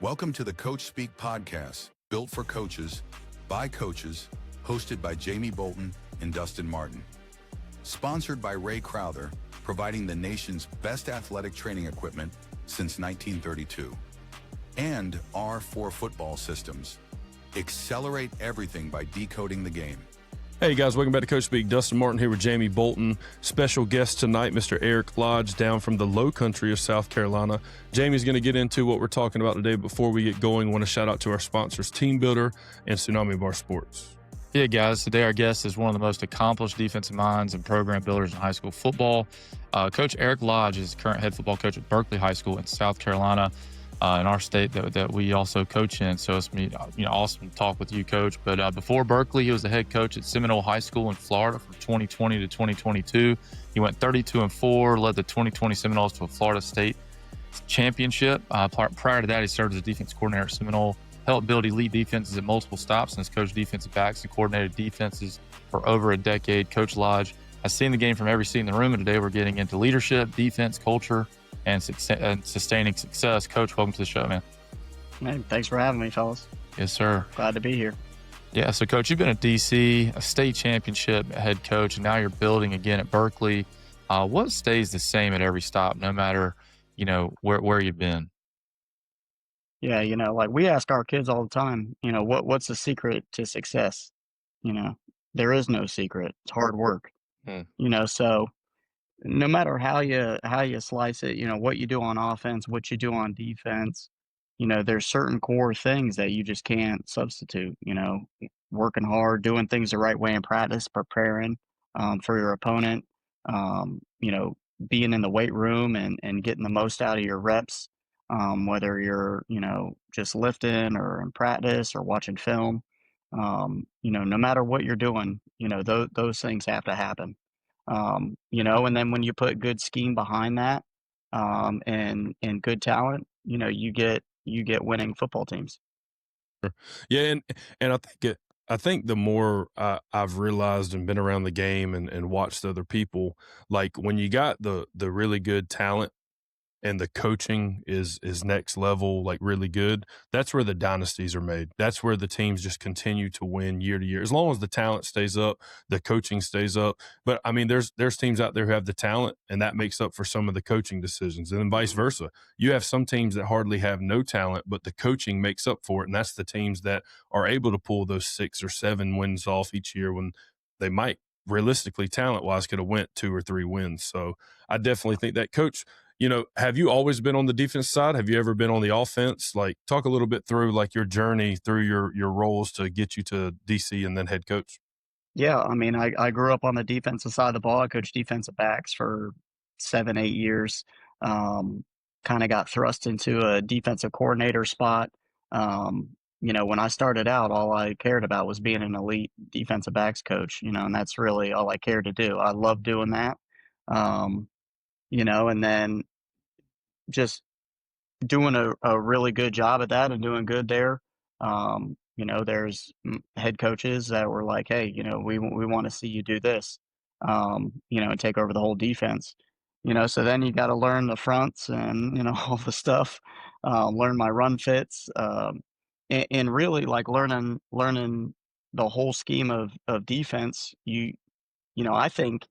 Welcome to the Coach Speak podcast, built for coaches, by coaches, hosted by Jamie Bolton and Dustin Martin. Sponsored by Ray Crowther, providing the nation's best athletic training equipment since 1932. And R4 Football Systems. Accelerate everything by decoding the game. Hey guys, welcome back to Coach Speak. Dustin Martin here with Jamie Bolton. Special guest tonight, Mr. Eric Lodge, down from the low country of South Carolina. Jamie's going to get into what we're talking about today. Before we get going, I want to shout out to our sponsors, Team Builder and Tsunami Bar Sports. Yeah, guys, today our guest is one of the most accomplished defensive minds and program builders in high school football. Coach Eric Lodge is current head football coach at Berkeley High School in South Carolina. In our state that we also coach in. So it's awesome to talk with you, Coach. But before Berkeley, he was the head coach at Seminole High School in Florida from 2020 to 2022. He went 32-4, led the 2020 Seminoles to a Florida State championship. Prior to that, he served as a defense coordinator at Seminole, helped build elite defenses at multiple stops, and has coached defensive backs and coordinated defenses for over a decade. Coach Lodge has seen the game from every seat in the room, and today we're getting into leadership, defense, culture, and sustaining success. Coach, welcome to the show, man. Man, thanks for having me, fellas. Yes, sir. Glad to be here. Yeah, so Coach, you've been at DC, a state championship head coach, and now you're building again at Berkeley. What stays the same at every stop, no matter, where you've been? Yeah, like we ask our kids all the time, what's the secret to success? There is no secret. It's hard work. So no matter how you slice it, what you do on offense, what you do on defense, there's certain core things that you just can't substitute. Working hard, doing things the right way in practice, preparing for your opponent, being in the weight room and getting the most out of your reps, whether you're just lifting or in practice or watching film. No matter what you're doing, those things have to happen. And then when you put good scheme behind that, and good talent, you get winning football teams. Yeah, and I think the more I've realized and been around the game and watched other people, like when you got the really good talent and the coaching is next level, like really good, that's where the dynasties are made. That's where the teams just continue to win year to year. As long as the talent stays up, the coaching stays up. But I mean, there's teams out there who have the talent, and that makes up for some of the coaching decisions. And then vice versa. You have some teams that hardly have no talent, but the coaching makes up for it. And that's the teams that are able to pull those 6 or 7 wins off each year when they might realistically, talent-wise, could have went 2 or 3 wins. So I definitely think that. Coach, have you always been on the defense side? Have you ever been on the offense? Like, talk a little bit through like your journey through your roles to get you to DC and then head coach. Yeah, I mean, I grew up on the defensive side of the ball. I coached defensive backs for 7, 8 years. Kind of got thrust into a defensive coordinator spot. When I started out, all I cared about was being an elite defensive backs coach, and that's really all I cared to do. I love doing that. And then just doing a really good job at that and doing good there. There's head coaches that were like, hey, we want to see you do this, and take over the whole defense. So then you got to learn the fronts and, all the stuff, learn my run fits, and really like learning the whole scheme of defense. I think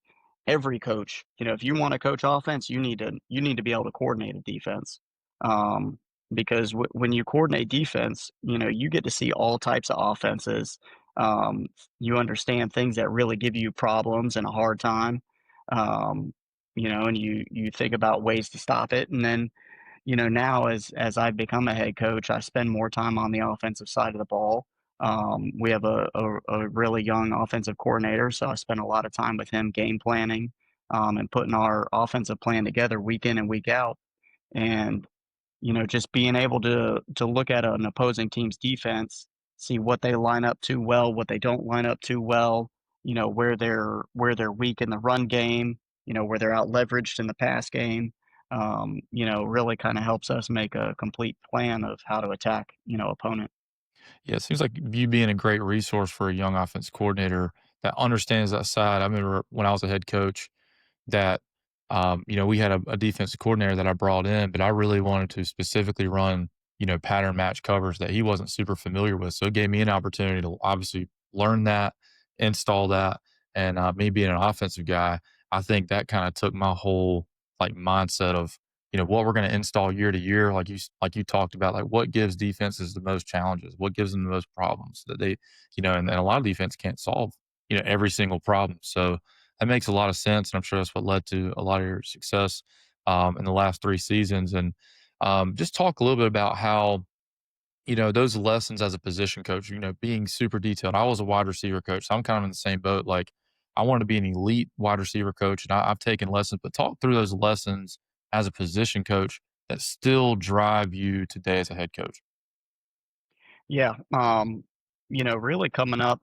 every coach, if you want to coach offense, you need to be able to coordinate a defense. Because when you coordinate defense, you get to see all types of offenses. You understand things that really give you problems and a hard time. And you think about ways to stop it. And then, now as I've become a head coach, I spend more time on the offensive side of the ball. We have a really young offensive coordinator, so I spend a lot of time with him game planning, and putting our offensive plan together week in and week out. And, just being able to look at an opposing team's defense, see what they line up too well, what they don't line up too well, where they're weak in the run game, where they're out leveraged in the pass game. Really kind of helps us make a complete plan of how to attack, opponent. Yeah, it seems like you being a great resource for a young offense coordinator that understands that side. I remember when I was a head coach that, we had a defensive coordinator that I brought in, but I really wanted to specifically run pattern match covers that he wasn't super familiar with. So it gave me an opportunity to obviously learn that, install that, and me being an offensive guy, I think that kind of took my whole like mindset of what we're going to install year to year, like you talked about, like what gives defenses the most challenges, what gives them the most problems that they, and a lot of defense can't solve every single problem. So that makes a lot of sense, and I'm sure that's what led to a lot of your success in the last 3 seasons. And just talk a little bit about how those lessons as a position coach, being super detailed. I was a wide receiver coach, so I'm kind of in the same boat. Like, I want to be an elite wide receiver coach, and I've taken lessons, but talk through those lessons as a position coach that still drive you today as a head coach. Yeah, really coming up,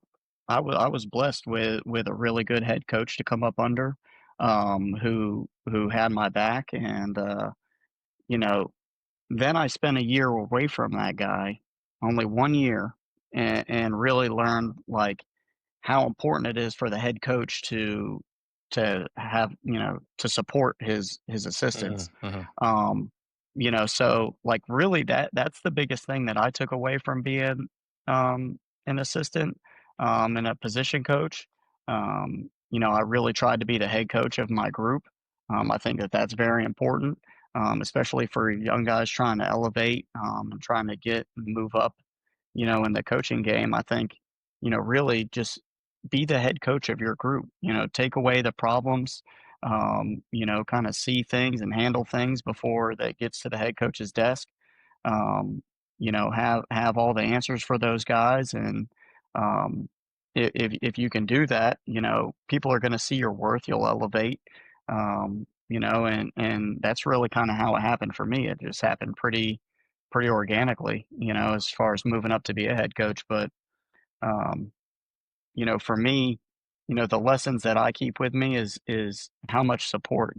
I was blessed with a really good head coach to come up under, who had my back, and you know, then I spent a year away from that guy, only 1 year, and really learned like how important it is for the head coach to have to support his assistants. Mhm, mhm, um so like really that's the biggest thing that I took away from being an assistant and a position coach. I really tried to be the head coach of my group. I think that that's very important, especially for young guys trying to elevate and trying to get and move up in the coaching game. I think, really just be the head coach of your group, take away the problems, kind of see things and handle things before that gets to the head coach's desk. Have all the answers for those guys. And if you can do that, people are going to see your worth, you'll elevate. And that's really kind of how it happened for me. It just happened pretty organically, as far as moving up to be a head coach. But, um, for me, the lessons that I keep with me is how much support,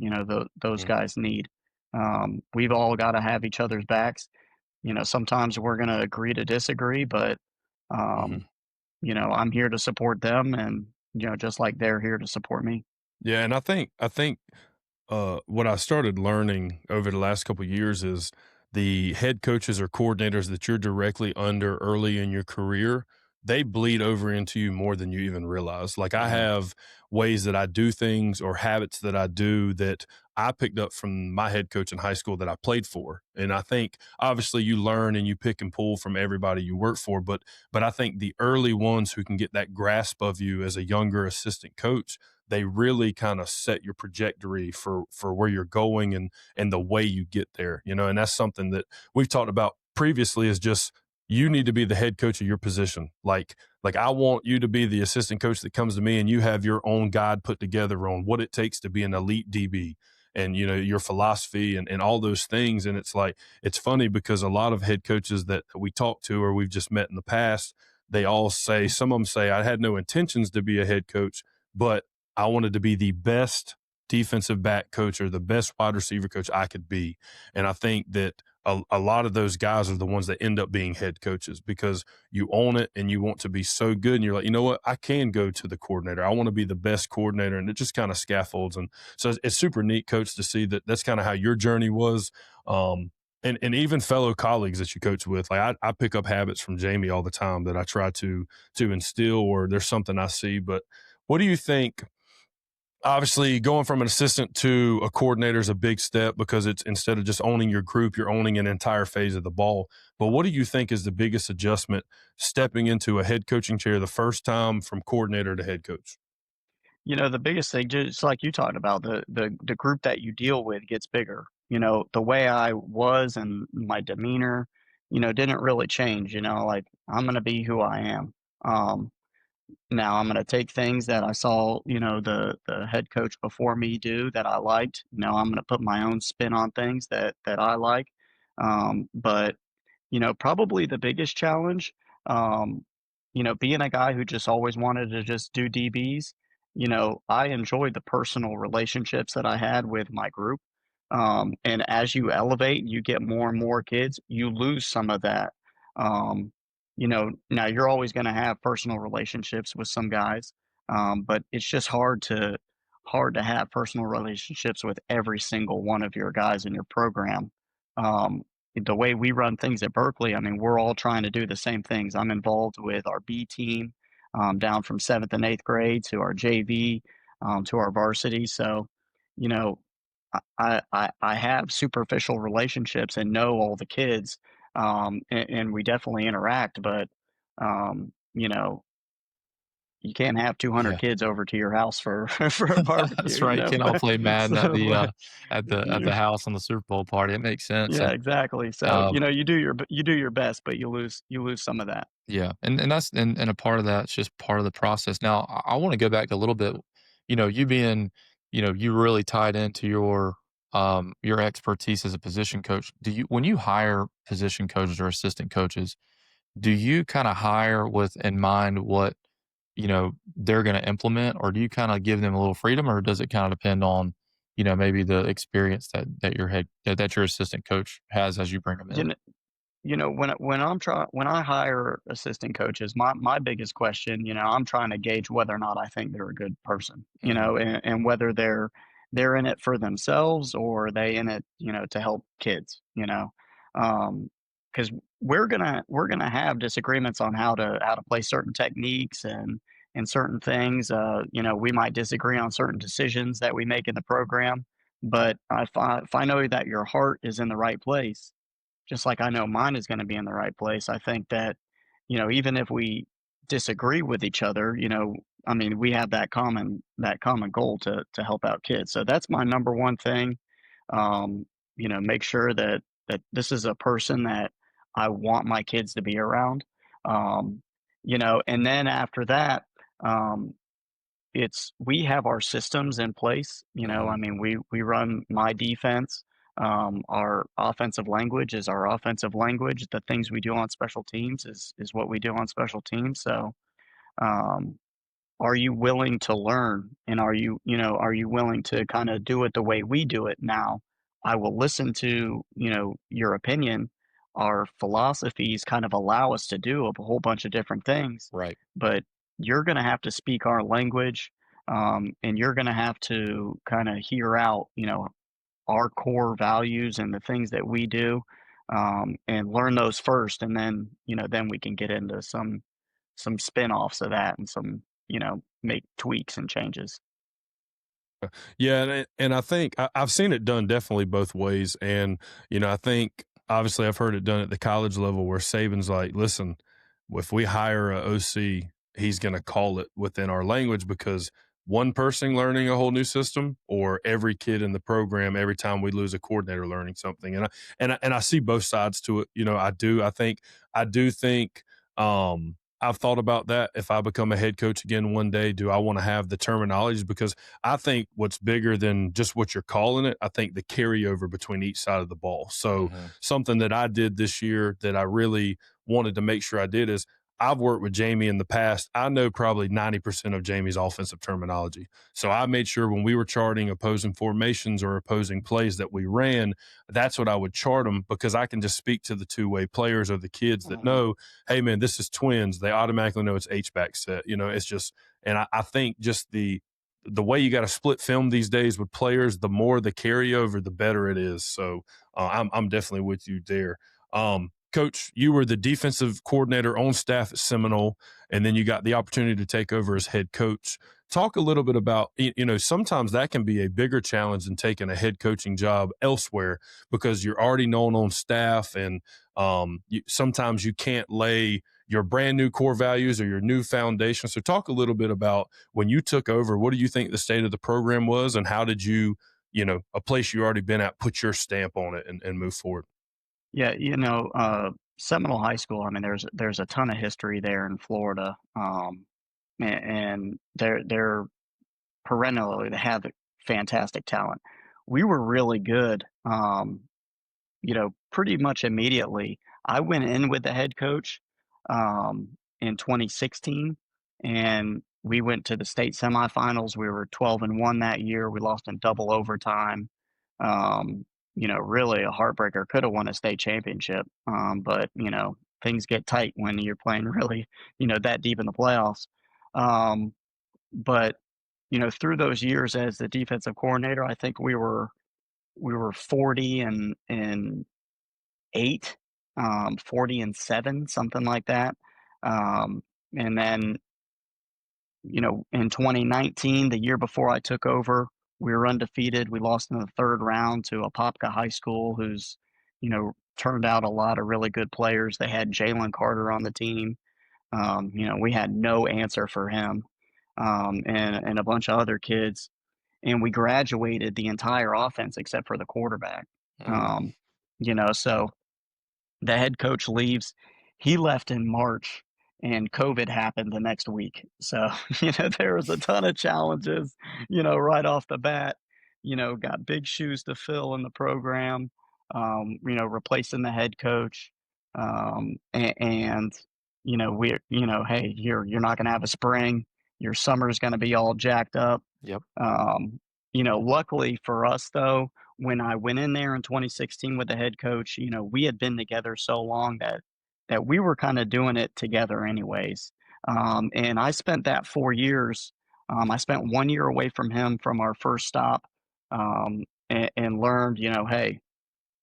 those mhm, guys need. We've all got to have each other's backs. Sometimes we're going to agree to disagree, but, mhm. um, I'm here to support them, and, just like they're here to support me. Yeah, and I think what I started learning over the last couple of years is the head coaches or coordinators that you're directly under early in your career, they bleed over into you more than you even realize. Like, I Mhm. have ways that I do things or habits that I do that I picked up from my head coach in high school that I played for. And I think obviously you learn and you pick and pull from everybody you work for, but I think the early ones who can get that grasp of you as a younger assistant coach, they really kind of set your trajectory for where you're going and the way you get there, and that's something that we've talked about previously is just you need to be the head coach of your position. Like I want you to be the assistant coach that comes to me and you have your own guide put together on what it takes to be an elite DB and your philosophy and all those things. And it's like it's funny because a lot of head coaches that we talk to or we've just met in the past, they all say, some of them say, I had no intentions to be a head coach, but I wanted to be the best defensive back coach or the best wide receiver coach I could be. And I think that a lot of those guys are the ones that end up being head coaches because you own it and you want to be so good. And you're like, you know what? I can go to the coordinator. I want to be the best coordinator. And it just kind of scaffolds. And so it's super neat, coach, to see that that's kind of how your journey was. And even fellow colleagues that you coach with, like I pick up habits from Jamie all the time that I try to instill, or there's something I see. But what do you think? Obviously, going from an assistant to a coordinator is a big step because it's instead of just owning your group, you're owning an entire phase of the ball. But what do you think is the biggest adjustment stepping into a head coaching chair the first time from coordinator to head coach? The biggest thing, just like you talked about, the group that you deal with gets bigger. The way I was and my demeanor, didn't really change. Like I'm gonna be who I am. Um, Now I'm gonna take things that I saw, the head coach before me do that I liked. I'm gonna put my own spin on things that I like. But probably the biggest challenge, um, being a guy who just always wanted to just do DBs, I enjoyed the personal relationships that I had with my group. And as you elevate and you get more and more kids, you lose some of that. Now you're always going to have personal relationships with some guys, but it's just hard to have personal relationships with every single one of your guys in your program. the way we run things at Berkeley, I mean, we're all trying to do the same things. I'm involved with our B team, down from 7th and 8th grade to our JV, to our varsity. So, you know, I have superficial relationships and know all the kids, and we definitely interact. But you know, you can't have 200 Yeah. kids over to your house for for a barbecue, That's you right. You know. can't all play Madden at the, So, at the house on the Super Bowl party. It makes sense, yeah, and, exactly. So, um you do your best, but you lose some of that. yeah, and that's and a part of that's just part of the process. Now, I wanna go back a little bit, you being, you really tied into your expertise as a position coach. Do you when you hire position coaches or assistant coaches, do you kinda hire with in mind what, they're gonna implement, or do you kinda give them a little freedom, or does it kinda depend on, maybe the experience that your assistant coach has as you bring them You in? know, when I hire assistant coaches, my biggest question, I'm trying to gauge whether or not I think they're a good person, Mhm. and whether they're in it for themselves or are they in it, to help kids, because we're gonna have disagreements on how to play certain techniques and certain things. We might disagree on certain decisions that we make in the program, but if I know that your heart is in the right place, just like I know mine is gonna be in the right place. I think that, even if we disagree with each other, I mean, we have that common goal to help out kids. So that's my number one thing. Make sure that this is a person that I want my kids to be around. And then after that, um, it's we have our systems in place, I Mhm. mean, we run my defense. Our offensive language is our offensive language. The things we do on special teams is what we do on special teams. So, um, are you willing to learn? And are you willing to kind of do it the way we do it now? I will listen to, your opinion. Our philosophies kind of allow us to do a whole bunch of different things, Right. but you're going to have to speak our language, and you're going to have to kind of hear out, our core values and the things that we do, and learn those first, and then we can get into some spin-offs of that and make tweaks and changes. Yeah, and I think I've seen it done definitely both ways, and I think obviously I've heard it done at the college level where Saban's like, listen, if we hire a OC, he's going to call it within our language because one person learning a whole new system, or every kid in the program every time we lose a coordinator learning something, and I see both sides to it. I do think. I've thought about that. If I become a head coach again one day, do I want to have the terminologies? Because I think what's bigger than just what you're calling it, I think the carryover between each side of the ball. So Mhm. something that I did this year that I really wanted to make sure I did is I've worked with Jamie in the past. I know probably 90% of Jamie's offensive terminology. So I made sure when we were charting opposing formations or opposing plays that we ran, that's what I would chart them because I can just speak to the two-way players or the kids that Mhm. know, hey man, this is twins. They automatically know it's H-back set. It's just, and I think just the way you got to split film these days with players, the more the carryover, the better it is. So I'm definitely with you there. Coach, you were the defensive coordinator on staff at Seminole, and then you got the opportunity to take over as head coach. Talk a little bit about, sometimes that can be a bigger challenge than taking a head coaching job elsewhere because you're already known on staff, and sometimes you can't lay your brand new core values or your new foundation. So talk a little bit about when you took over, what do you think the state of the program was, and how did you, a place you already been at, put your stamp on it and move forward? Yeah, Seminole High School, I mean, there's a ton of history there in Florida, and they're perennially they have fantastic talent. We were really good, pretty much immediately. I went in with the head coach, in 2016, and we went to the state semifinals. We were 12-1 that year. We lost in double overtime. Really a heartbreaker. Could have won a state championship, but things get tight when you're playing really, that deep in the playoffs. But through those years as the defensive coordinator, I think we were 40 and 8, 40-7, something like that. And then, in 2019, the year before I took over, we were undefeated. We lost in the third round to Apopka High School, who's, turned out a lot of really good players. They had Jalen Carter on the team. We had no answer for him, and a bunch of other kids. And we graduated the entire offense except for the quarterback. Um, so the head coach leaves. He left in March, and COVID happened the next week. So, there was a ton of challenges, right off the bat. Got big shoes to fill in the program, replacing the head coach. And hey, you're not going to have a spring. Your summer's going to be all jacked up. Yep. Luckily for us, though, when I went in there in 2016 with the head coach, we had been together so long that we were kind of doing it together anyways. And I spent that 4 years. I spent 1 year away from him from our first stop, and learned, hey,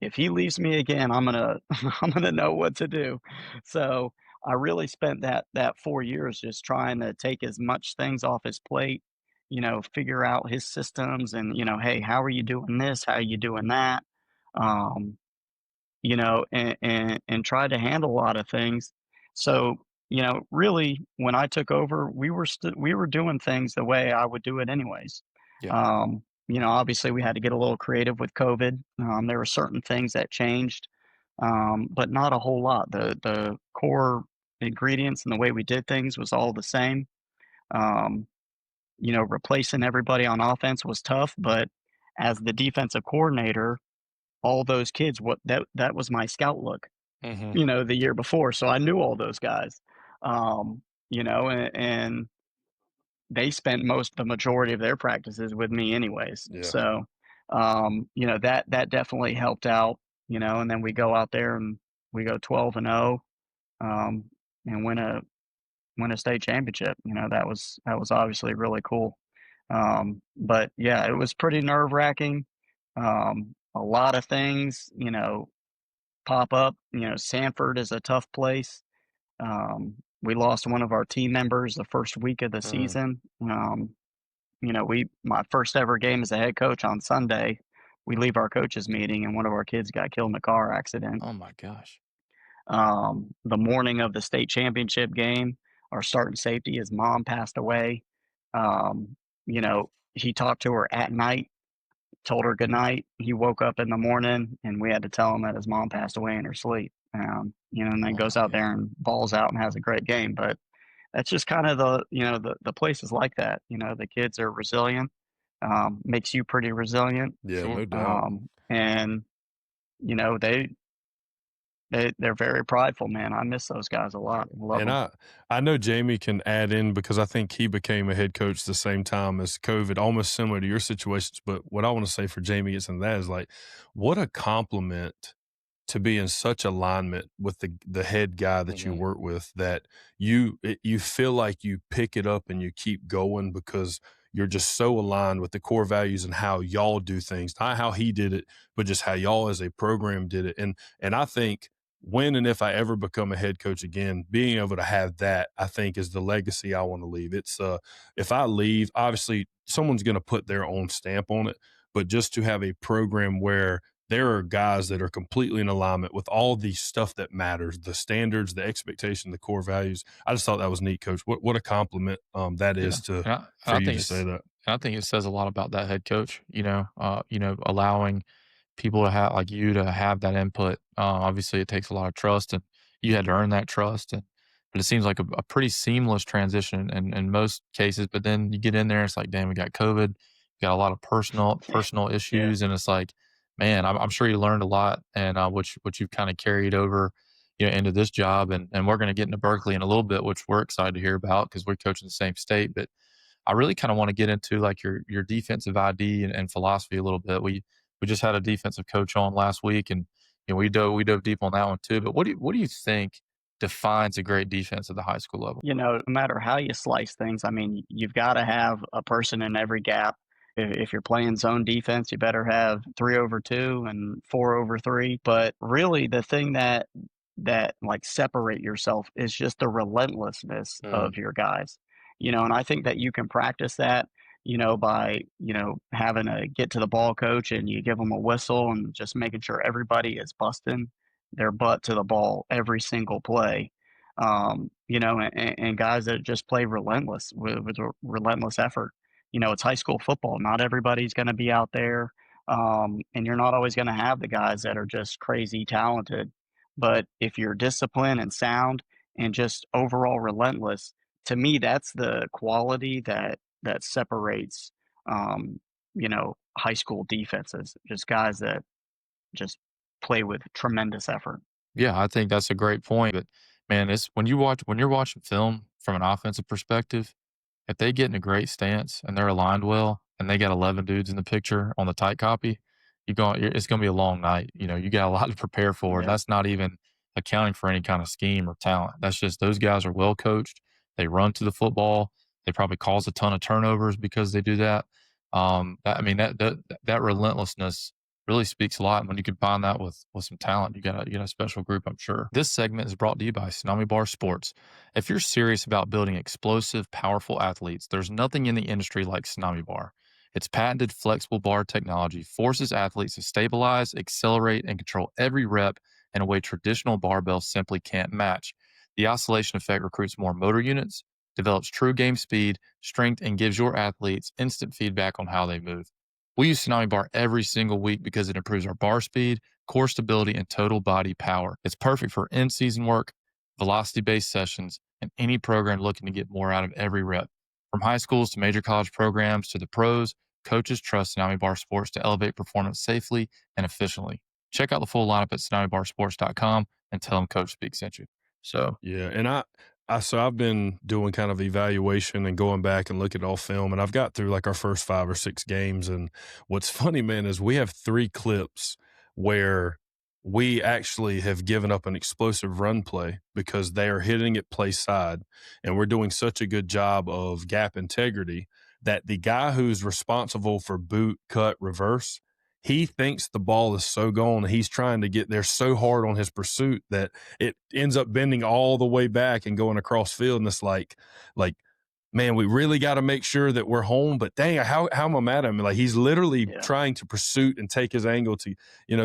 if he leaves me again, I'm gonna I'm gonna know what to do. So I really spent that 4 years just trying to take as much things off his plate, figure out his systems and, hey, how are you doing this? How are you doing that? Um, and try to handle a lot of things. So, really when I took over, we were doing things the way I would do it anyways. Yeah. Obviously we had to get a little creative with COVID. There were certain things that changed, but not a whole lot. The core ingredients and the way we did things was all the same. Um, Replacing everybody on offense was tough, but as the defensive coordinator, all those kids, what that was my scout look, the year before. So I knew all those guys. And they spent the majority of their practices with me anyways. Yeah. So that definitely helped out, and then we go out there and we go 12-0, and win a state championship. That was obviously really cool. But yeah, it was pretty nerve-wracking. A lot of things, pop up. Sanford is a tough place. We lost one of our team members the first week of the season. My first ever game as a head coach on Sunday, we leave our coaches meeting and one of our kids got killed in a car accident. Oh my gosh. The morning of the state championship game, our starting safety, his mom passed away. He talked to her at night, told her good night. He woke up in the morning and we had to tell him that his mom passed away in her sleep. And then goes out there and balls out and has a great game. But that's just kind of the places like that. The kids are resilient, makes you pretty resilient. Yeah, Sure. no doubt. And, they're very prideful, man. I miss those guys a lot. Love And them. I know Jamie can add in because I think he became a head coach the same time as COVID, almost similar to your situations. But what I want to say for Jamie gets into that is like, what a compliment to be in such alignment with the head guy that you work with that you feel like you pick it up and you keep going because you're just so aligned with the core values and how y'all do things, not how he did it, but just how y'all as a program did it. And I think when and if I ever become a head coach again, being able to have that, I think is the legacy I want to leave. It's if I leave, obviously someone's going to put their own stamp on it, but just to have a program where there are guys that are completely in alignment with all the stuff that matters, the standards, the expectation, the core values. I just thought that was neat, Coach. What a compliment that is for you to say that. I think it says a lot about that head coach, allowing people to have like you to have that input. Obviously it takes a lot of trust and you had to earn that trust. But it seems like a pretty seamless transition in most cases. But then you get in there, it's like, damn, we got COVID, got a lot of personal issues. And it's like, man, I'm sure you learned a lot and which you've kind of carried over, into this job. And we're going to get into Berkeley in a little bit, which we're excited to hear about because we're coaching the same state. But I really kind of want to get into like your defensive ID and philosophy a little bit. We just had a defensive coach on last week, and we dove deep on that one too. But what do you think defines a great defense at the high school level? No matter how you slice things, I mean, you've got to have a person in every gap. if you're playing zone defense, you better have 3 over 2 and 4 over 3. But really, the thing that like separate yourself is just the relentlessness Mm. of your guys. And I think that you can practice that, by, having a get to the ball coach and you give them a whistle and just making sure everybody is busting their butt to the ball every single play. And guys that just play relentless with a relentless effort. It's high school football. Not everybody's going to be out there. And you're not always going to have the guys that are just crazy talented. But if you're disciplined and sound and just overall relentless, to me, that's the quality that separates, high school defenses. Just guys that just play with tremendous effort. Yeah, I think that's a great point. But man, it's when you're watching film from an offensive perspective, if they get in a great stance and they're aligned well, and they got 11 dudes in the picture on the tight copy, it's going to be a long night. You got a lot to prepare for. Yeah. That's not even accounting for any kind of scheme or talent. That's just those guys are well coached. They run to the football. They probably cause a ton of turnovers because they do that. I mean that relentlessness really speaks a lot. And when you combine that with some talent, you got a special group, I'm sure. This segment is brought to you by Tsunami Bar Sports. If you're serious about building explosive, powerful athletes, there's nothing in the industry like Tsunami Bar. Its patented flexible bar technology forces athletes to stabilize, accelerate, and control every rep in a way traditional barbells simply can't match. The oscillation effect recruits more motor units, develops true game speed, strength, and gives your athletes instant feedback on how they move. We use Tsunami Bar every single week because it improves our bar speed, core stability, and total body power. It's perfect for in-season work, velocity-based sessions, and any program looking to get more out of every rep. From high schools to major college programs to the pros, coaches trust Tsunami Bar Sports to elevate performance safely and efficiently. Check out the full lineup at tsunamibarsports.com and tell them Coach Speak sent you. So, Yeah, and so I've been doing kind of evaluation and going back and look at all film, and I've got through like our first 5 or 6 games. And what's funny, man, is we have 3 clips where we actually have given up an explosive run play because they are hitting it play side, and we're doing such a good job of gap integrity that the guy who's responsible for boot, cut, reverse, he thinks the ball is so gone. He's trying to get there so hard on his pursuit that it ends up bending all the way back and going across field. And it's like, man, we really got to make sure that we're home. But dang, how am I mad at him? Like, he's literally Yeah. trying to pursue and take his angle to,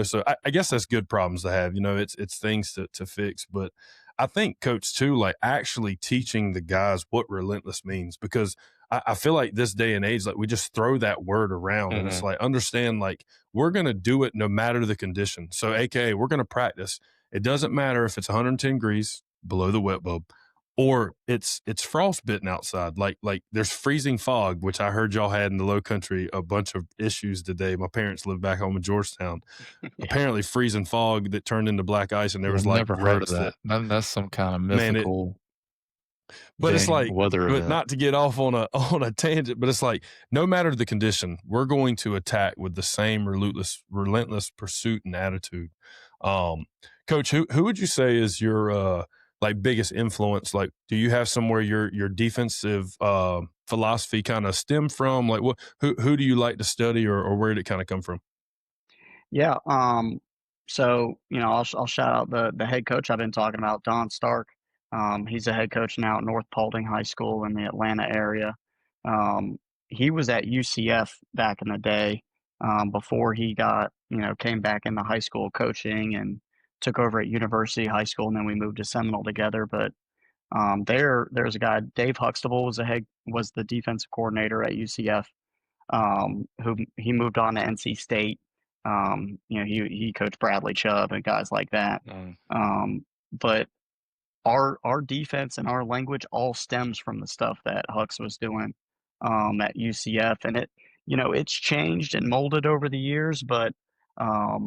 so I guess that's good problems to have. It's things to fix. But I think, Coach, too, like actually teaching the guys what relentless means, because I feel like this day and age, like we just throw that word around, and it's like, understand, like, we're going to do it no matter the condition. So, AKA, we're going to practice. It doesn't matter if it's 110 degrees below the wet bulb or it's frostbitten outside. Like there's freezing fog, which I heard y'all had in the Low Country a bunch of issues today. My parents live back home in Georgetown. Yeah. Apparently freezing fog that turned into black ice, and there I've was like never heard of wrecks that. That's some kind of man, mythical but it's thing, like, weather but event. not to get off on a tangent, but it's like, no matter the condition, we're going to attack with the same relentless pursuit and attitude. Coach, who would you say is your like biggest influence? Like, do you have somewhere your defensive philosophy kind of stem from? Like, who do you like to study, or where did it kind of come from? Yeah. So I'll shout out the head coach I've been talking about, Don Stark. He's a head coach now at North Paulding High School in the Atlanta area. He was at UCF back in the day, before he came back into high school coaching and took over at University High School, and then we moved to Seminole together. But there's a guy, Dave Huxtable was the defensive coordinator at UCF, who he moved on to NC State. He coached Bradley Chubb and guys like that. Mm. But our defense and our language all stems from the stuff that Hux was doing at UCF, and it's changed and molded over the years, but a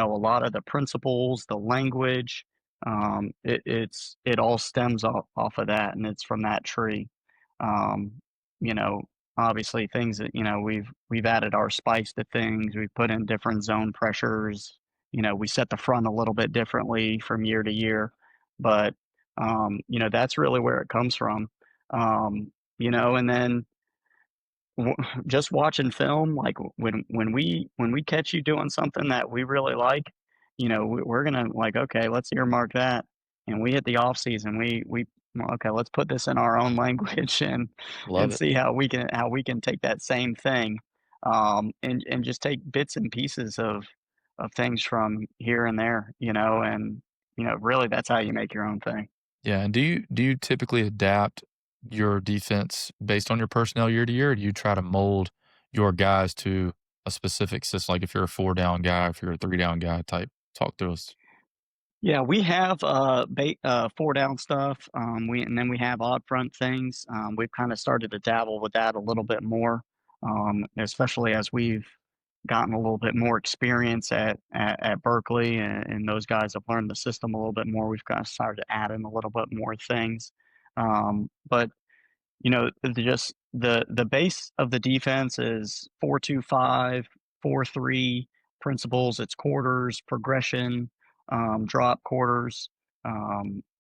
lot of the principles, the language, it all stems off of that, and it's from that tree. Um, you know, Obviously things that we've added our spice to things. We've put in different zone pressures. We set the front a little bit differently from year to year, but that's really where it comes from. And then just watching film, like when we catch you doing something that we really like, we're gonna like, okay, let's earmark that, and we hit the off season. We well, okay, let's put this in our own language Love and it. see how we can take that same thing, and just take bits and pieces of things from here and there, and really that's how you make your own thing. Yeah, and do you typically adapt your defense based on your personnel year to year, or do you try to mold your guys to a specific system? Like if you're a 4 down guy, if you're a 3 down guy type, talk to us. Yeah, we have 4 down stuff. And then we have odd front things. We've kind of started to dabble with that a little bit more, especially as we've gotten a little bit more experience at Berkeley, and those guys have learned the system a little bit more. We've kind of started to add in a little bit more things. But just the base of the defense is 4-2-5, 4-3 principles. It's quarters, progression, drop quarters.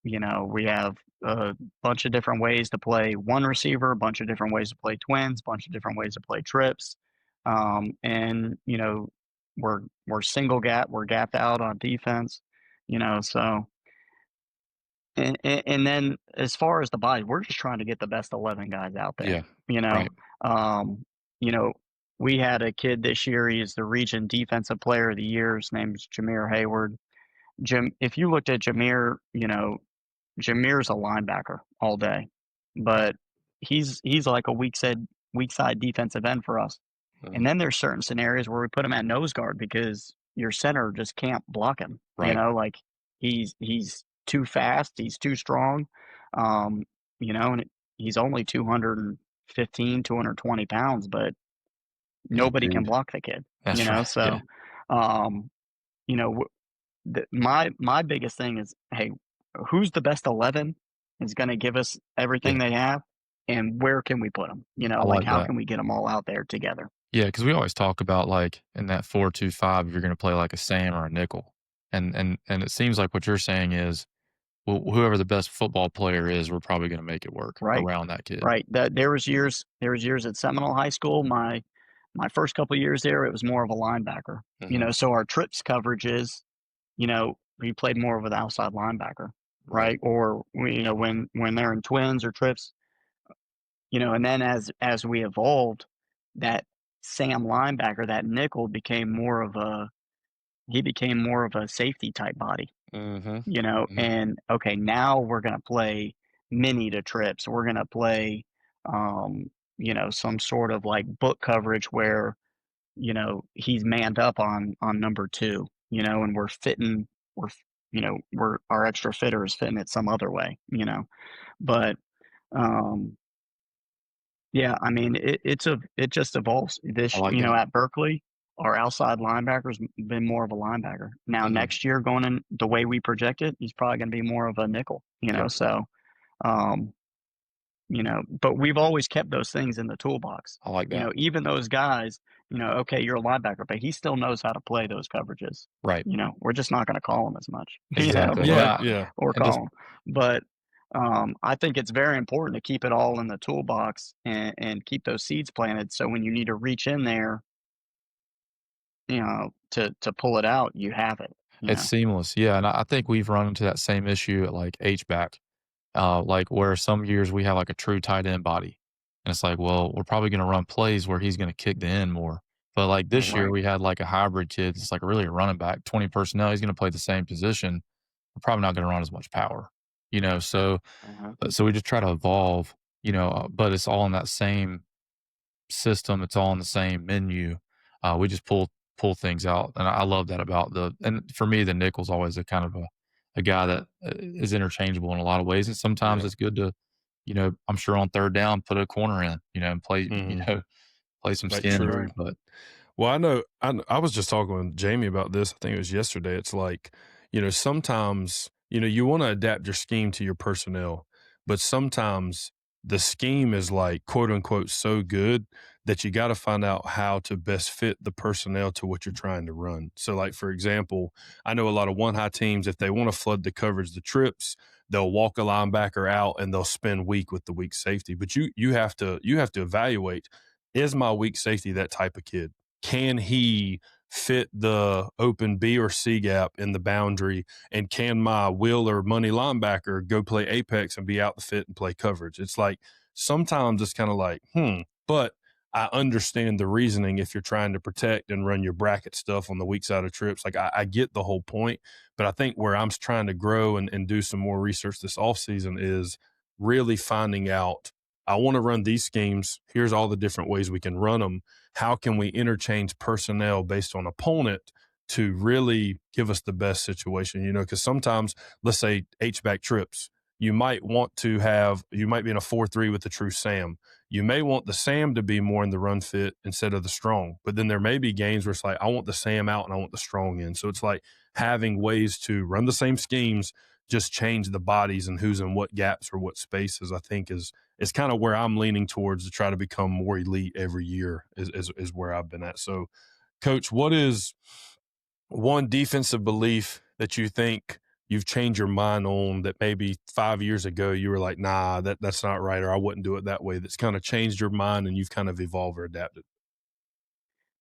We have a bunch of different ways to play one receiver, a bunch of different ways to play twins, a bunch of different ways to play trips. And we're single gap, we're gapped out on defense, so and then as far as the body, we're just trying to get the best 11 guys out there, Yeah, you know? right. Um, you know, we had a kid this year, he is the region defensive player of the year. His name is Jameer Hayward. If you looked at Jameer, Jameer's a linebacker all day, but he's like a weak side defensive end for us. And Mhm. then there's certain scenarios where we put him at nose guard because your center just can't block him. Right. Like he's too fast, he's too strong. Um, and he's only 215, 220 pounds, but Big nobody can dude. block the kid, That's right. so Yeah. um, you know, my biggest thing is, hey, who's the best 11 is going to give us Yeah. everything they have, and where can we put them? I Like like how that. can we get them all out there together? Yeah, because we always talk about like in that 4-2-5, you're going to play like a Sam or a nickel, and it seems like what you're saying is, well, whoever the best football player is, we're probably going to make it work Right, around that kid. right. There was years at Seminole High School. My first couple years there, it was more of a linebacker. Hmm. So our trips coverages, we played more of an outside linebacker, Right. right? Or when they're in twins or trips, and then as we evolved, that Sam linebacker, that nickel became more of a safety type body, Hmm. Hmm. and okay, now we're gonna play mini to trips. We're gonna play some sort of like book coverage where, he's manned up on number two, and we're we're our extra fitter is fitting it some other way, But um yeah, I mean, it just evolves. I like that. At Berkeley, our outside linebacker's been more of a linebacker. Now Hmm. next year, going in the way we project it, he's probably going to be more of a nickel. Yep. So, um, but we've always kept those things in the toolbox. I like that. Even those guys, okay, you're a linebacker, but he still knows how to play those coverages. Right. We're just not going to call him as much, Exactly. but Yeah, Yeah. yeah. or And just call him. But I think it's very important to keep it all in the toolbox and keep those seeds planted. So when you need to reach in there, to pull it out, you have it. it's seamless. Yeah. And I think we've run into that same issue at like H-back. Like where some years we have like a true tight end body. And it's like, well, we're probably going to run plays where he's going to kick the end more. But like this year Right. we had like a hybrid kid. It's like really a running back, 20 personnel. He's going to play the same position. We're probably not going to run as much power, So, Uh-huh. so we just try to evolve, but it's all in that same system. It's all in the same menu. We just pull things out, and I love that about and for me, the nickel's always a kind of a guy that is interchangeable in a lot of ways, and sometimes Yeah. it's good to, I'm sure on third down, put a corner in, and play, Mhm. play some That's skin. true. Right. But Well, I was just talking with Jamie about this. I think it was yesterday. It's like, sometimes, you want to adapt your scheme to your personnel, but sometimes the scheme is like, quote unquote, so good that you got to find out how to best fit the personnel to what you're trying to run. So, like, for example, I know a lot of one high teams, if they want to flood the coverage, the trips, they'll walk a linebacker out and they'll spend weak with the weak safety. But you have to evaluate, is my weak safety that type of kid? Can he fit the open B or C gap in the boundary? And can my will or money linebacker go play apex and be out the fit and play coverage? It's like sometimes it's kind of like, but I understand the reasoning if you're trying to protect and run your bracket stuff on the weak side of trips. Like I get the whole point, but I think where I'm trying to grow and do some more research this offseason is really finding out, I want to run these schemes. Here's all the different ways we can run them. How can we interchange personnel based on opponent to really give us the best situation? Because sometimes, let's say H-back trips, you might be in a 4-3 with the true Sam. You may want the Sam to be more in the run fit instead of the strong. But then there may be games where it's like, I want the Sam out and I want the strong in. So it's like having ways to run the same schemes, just change the bodies and who's in what gaps or what spaces, I think is kind of where I'm leaning towards to try to become more elite every year is where I've been at. So, Coach, what is one defensive belief that you think you've changed your mind on that maybe 5 years ago you were like, nah, that's not right, or I wouldn't do it that way, that's kind of changed your mind and you've kind of evolved or adapted?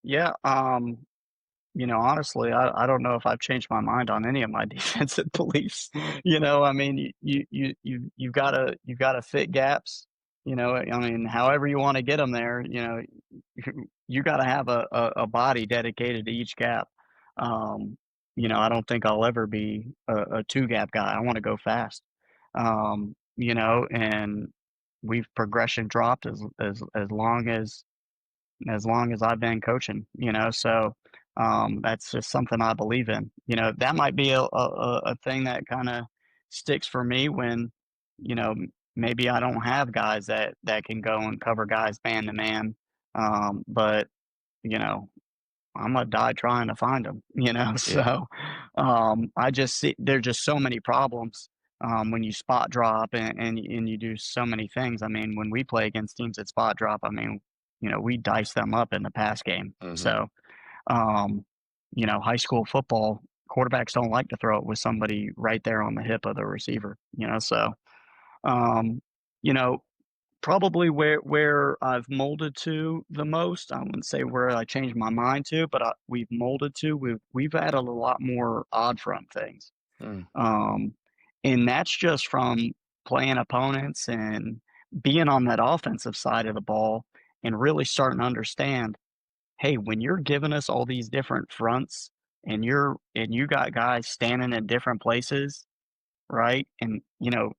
Yeah, honestly, I don't know if I've changed my mind on any of my defensive beliefs. I mean, you've gotta fit gaps. I mean, however you want to get them there. You got to have a body dedicated to each gap. I don't think I'll ever be a two gap guy. I want to go fast. And we've progression dropped as long as I've been coaching, so that's just something I believe in. That might be a thing that kind of sticks for me when, maybe I don't have guys that can go and cover guys man to man. But, you know, I'm gonna die trying to find them, Yeah. so I just see there's just so many problems when you spot drop and you do so many things. I mean, when we play against teams that spot drop, I mean, we dice them up in the pass game. So, um, high school football quarterbacks don't like to throw it with somebody right there on the hip of the receiver, so um, you know, probably where I've molded to the most, I wouldn't say where I changed my mind to, but we've molded to. We've added a lot more odd front things, Mm. um, and that's just from playing opponents and being on that offensive side of the ball and really starting to understand, hey, when you're giving us all these different fronts and you got guys standing in different places, right? And,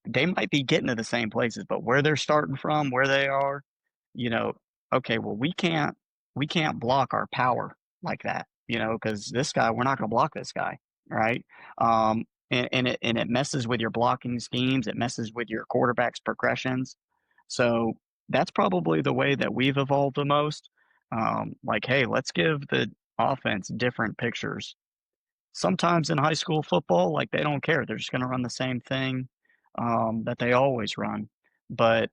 they might be getting to the same places, but where they're starting from, where they are, you know, okay, well, we can't block our power like that, because this guy, we're not going to block this guy, right? And it messes with your blocking schemes. It messes with your quarterback's progressions. So that's probably the way that we've evolved the most. Like, hey, let's give the offense different pictures. Sometimes in high school football, like, they don't care. They're just gonna run the same thing, that they always run. But,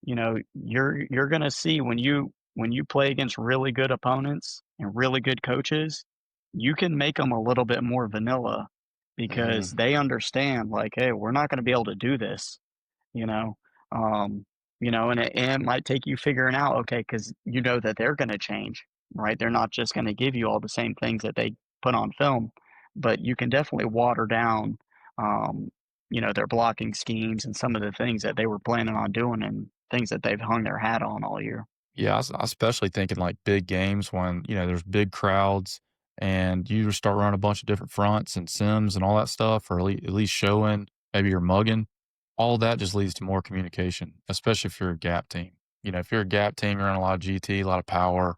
you're gonna see when you play against really good opponents and really good coaches, you can make them a little bit more vanilla because they understand, like, "Hey, we're not gonna be able to do this," you know? Um, and it might take you figuring out, okay, because you know that they're gonna change, right? They're not just gonna give you all the same things that they put on film, but you can definitely water down, their blocking schemes and some of the things that they were planning on doing and things that they've hung their hat on all year. Yeah, I especially think in like big games when, there's big crowds and you just start running a bunch of different fronts and sims and all that stuff, or at least showing, maybe you're mugging. All that just leads to more communication, especially if you're a gap team. If you're a gap team, you're running a lot of GT, a lot of power.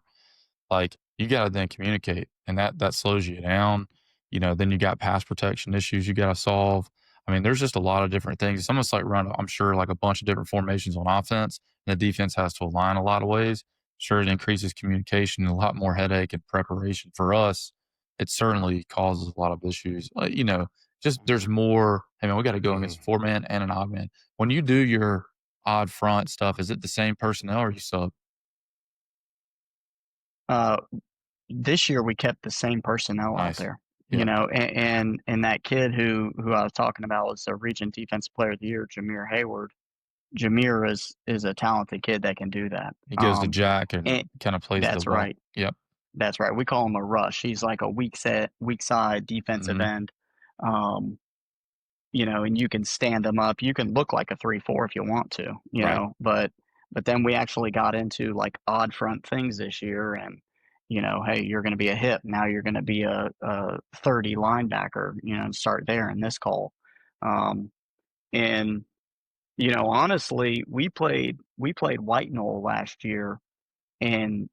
Like, you gotta then communicate, and that slows you down. Then you got pass protection issues you gotta solve. I mean, there's just a lot of different things. It's almost like run, I'm sure, like a bunch of different formations on offense, and the defense has to align a lot of ways. Sure, it increases communication and a lot more headache and preparation for us. It certainly causes a lot of issues. Just there's more. I mean, we got to go against a four man and an odd man. When you do your odd front stuff, is it the same personnel or you sub? Uh, this year we kept the same personnel out Nice. there, Yeah. and that kid who I was talking about was a Region Defensive Player of the Year, Jameer Hayward. Jameer is a talented kid that can do that. He goes to Jack and and kind of plays the that's ball. right. Yep. That's right. We call him a rush. He's like a weak side defensive end. And you can stand him up. You can look like a 3-4 if you want to, Right. but then we actually got into like odd front things this year, and hey, you're going to be a hip. Now you're going to be a 30 linebacker, and start there in this call. And honestly, we played White Knoll last year, and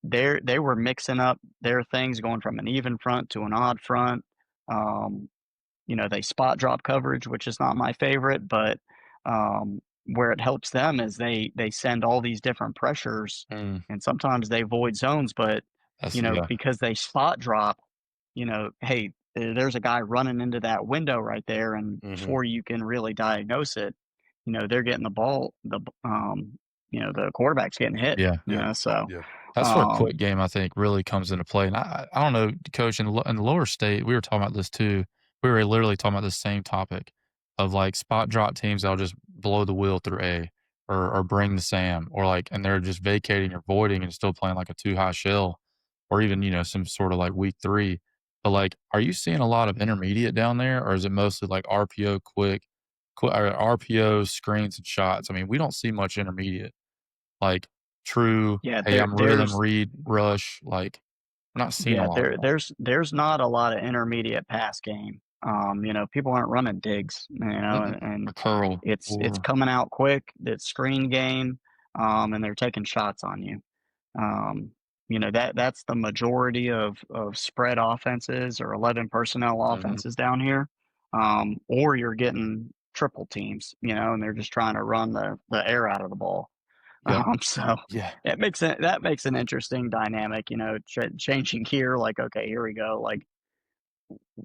they were mixing up their things, going from an even front to an odd front. They spot drop coverage, which is not my favorite, but where it helps them is they send all these different pressures, and sometimes they void zones, but because they spot drop, hey, there's a guy running into that window right there, and before you can really diagnose it, they're getting the ball, the quarterback's getting hit. So that's where quick game, I think, really comes into play. And I don't know, Coach, in the lower state, we were talking about this too. We were literally talking about the same topic of like spot drop teams that'll just blow the wheel through A or bring the Sam, or like, and they're just vacating or voiding and still playing like a 2 high shell, or even, some sort of like week 3. But like, are you seeing a lot of intermediate down there, or is it mostly like RPO or RPO screens and shots? I mean, we don't see much intermediate, like true. Yeah, Hey, I'm rhythm, read, rush. Like, we're not seeing a lot of that. There's not a lot of intermediate pass game. People aren't running digs, and a curl. It's coming out quick. It's screen game, and they're taking shots on you. That's the majority of spread offenses or 11 personnel offenses down here. Or you're getting triple teams, and they're just trying to run the air out of the ball. So that makes an interesting dynamic, changing here. Like, okay, here we go. Like,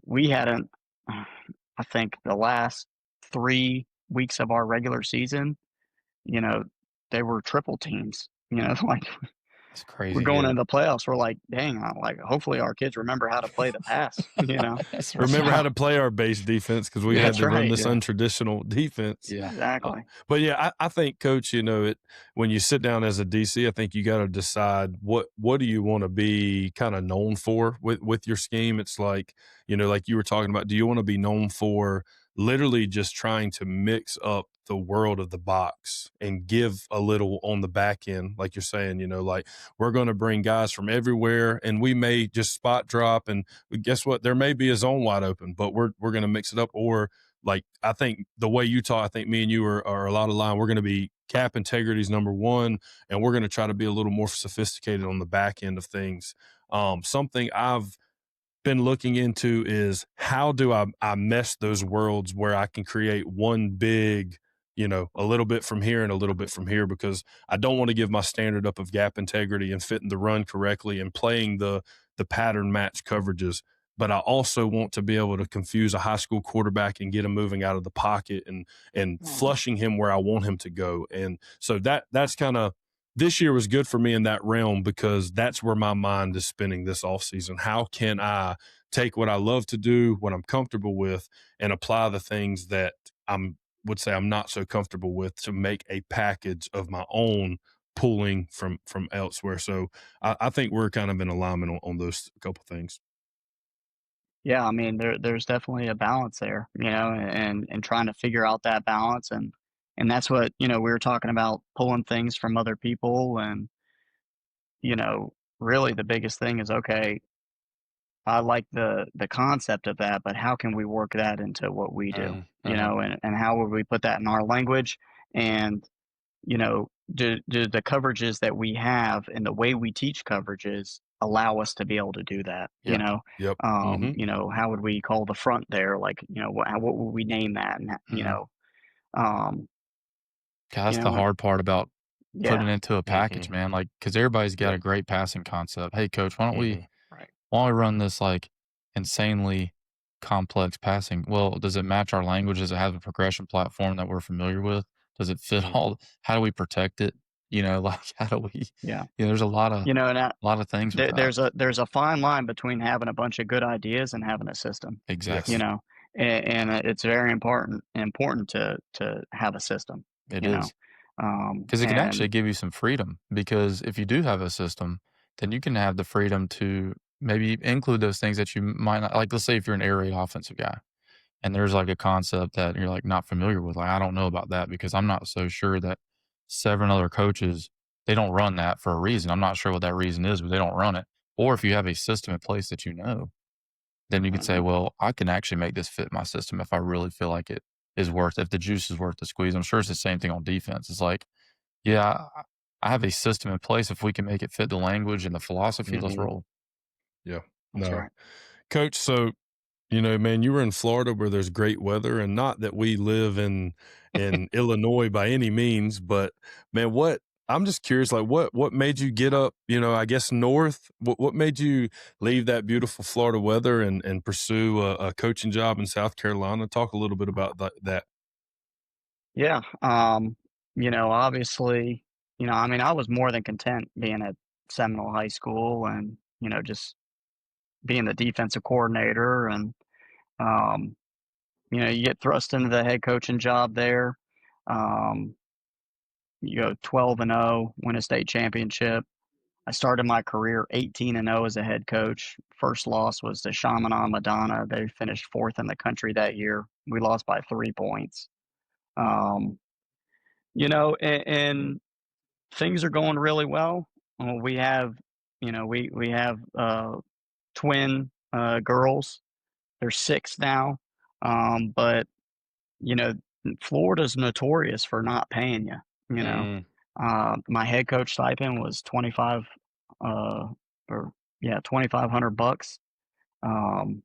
we hadn't, I think the last 3 weeks of our regular season, they were triple teams, like it's crazy. we're going into the playoffs. We're like, dang, hopefully our kids remember how to play the pass, Remember how to play our base defense, because we had to run this untraditional defense. Yeah, exactly. But yeah, I think, Coach, when you sit down as a DC, I think you got to decide what do you want to be kind of known for with your scheme. It's like, like you were talking about, do you want to be known for literally just trying to mix up the world of the box and give a little on the back end, like you're saying, like we're going to bring guys from everywhere, and we may just spot drop, and guess what? There may be a zone wide open, but we're going to mix it up. Or like, I think the way you talk, I think me and you are a lot of line. We're going to be cap integrity is number one, and we're going to try to be a little more sophisticated on the back end of things. Something I've been looking into is how do I mesh those worlds where I can create one big, a little bit from here and a little bit from here, because I don't want to give my standard up of gap integrity and fitting the run correctly and playing the pattern match coverages. But I also want to be able to confuse a high school quarterback and get him moving out of the pocket and flushing him where I want him to go. And so that's kind of, this year was good for me in that realm, because that's where my mind is spinning this offseason. How can I take what I love to do, what I'm comfortable with, and apply the things that I'm not so comfortable with to make a package of my own, pulling from elsewhere. So I think we're kind of in alignment on those couple things. Yeah, I mean, there's definitely a balance there, and trying to figure out that balance, and that's what, we were talking about, pulling things from other people, and really the biggest thing is, okay, I like the concept of that, but how can we work that into what we do, and how would we put that in our language, and do the coverages that we have and the way we teach coverages allow us to be able to do that? Yep. How would we call the front there? Like, what would we name that? And that's the hard part about putting it into a package, man. Like, because everybody's got a great passing concept. Hey, Coach, why don't we run this like insanely complex passing? Well, does it match our language? Does it have a progression platform that we're familiar with? Does it fit all? How do we protect it? Like, how do we? There's a lot of a lot of things. There's a fine line between having a bunch of good ideas and having a system. Exactly. and it's very important to have a system, It you know, is. Because it can actually and give you some freedom, because if you do have a system, then you can have the freedom to maybe include those things that you might not like. Let's say if you're an air raid offensive guy and there's like a concept that you're like not familiar with, like, I don't know about that because I'm not so sure that 7 other coaches, they don't run that for a reason. I'm not sure what that reason is, but they don't run it. Or if you have a system in place that you know, then you could say, Mhm. well, I can actually make this fit my system if I really feel like it is worth, if the juice is worth the squeeze. I'm sure it's the same thing on defense. It's like, yeah, I have a system in place. If we can make it fit the language and the philosophy, let's Mhm. roll. Yeah. That's No. right. Coach, so, man, you were in Florida where there's great weather, and not that we live in Illinois by any means, but man, I'm just curious, like what made you get up, I guess north? What made you leave that beautiful Florida weather and pursue a coaching job in South Carolina? Talk a little bit about that. Yeah, obviously, I mean, I was more than content being at Seminole High School and, just being the defensive coordinator and, um, you get thrust into the head coaching job there. Um, you go 12-0, win a state championship. I started my career 18-0 as a head coach. First loss was to Chaminade Madonna. They finished fourth in the country that year. We lost by 3 points. Um, and things are going really well. We have, we have twin girls. They're six now, but you know, Florida's notorious for not paying you. You know, Mm, my head coach stipend was 25, uh, or yeah, $2,500. Um,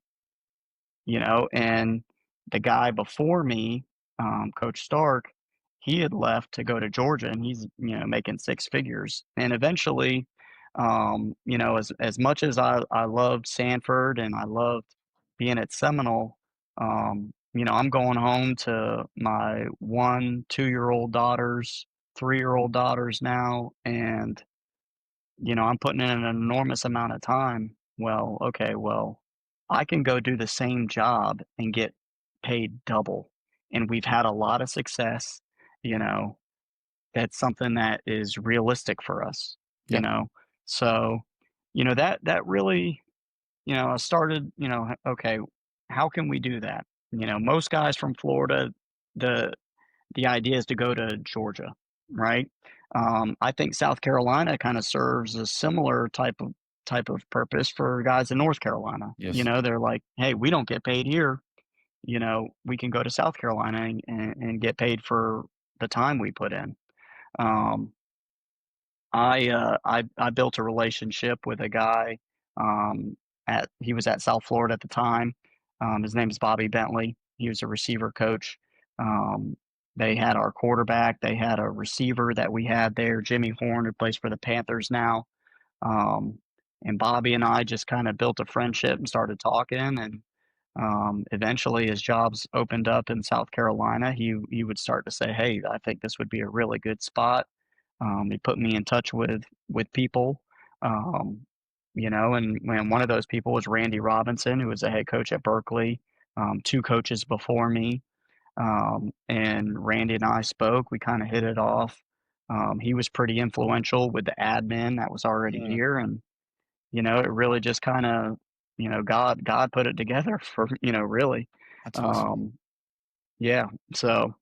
and the guy before me, Coach Stark, he had left to go to Georgia, and he's making six figures. And eventually, as much as I loved Sanford and I loved being at Seminole, I'm going home to my 1, 2-year-old daughters, 3-year-old daughters now, and I'm putting in an enormous amount of time. Well, okay, well, I can go do the same job and get paid double. And we've had a lot of success, you know, that's something that is realistic for us, you Yeah. know. So, that really, I started, okay, how can we do that? Most guys from Florida, the the idea is to go to Georgia, right? I think South Carolina kind of serves a similar type of purpose for guys in North Carolina. Yes. They're like, hey, we don't get paid here. We can go to South Carolina and get paid for the time we put in. Um, I built a relationship with a guy. He was at South Florida at the time. His name is Bobby Bentley. He was a receiver coach. Um, they had our quarterback. They had a receiver that we had there, Jimmy Horn, who plays for the Panthers now. Um, and Bobby and I just kind of built a friendship and started talking. And eventually, his jobs opened up in South Carolina. He would start to say, "Hey, I think this would be a really good spot." He put me in touch with people, um, and one of those people was Randy Robinson, who was a head coach at Berkeley, two coaches before me. And Randy and I spoke. We kind of hit it off. He was pretty influential with the admin that was already mm, here, and it really just kind of, God put it together for really. That's awesome. Um, yeah. So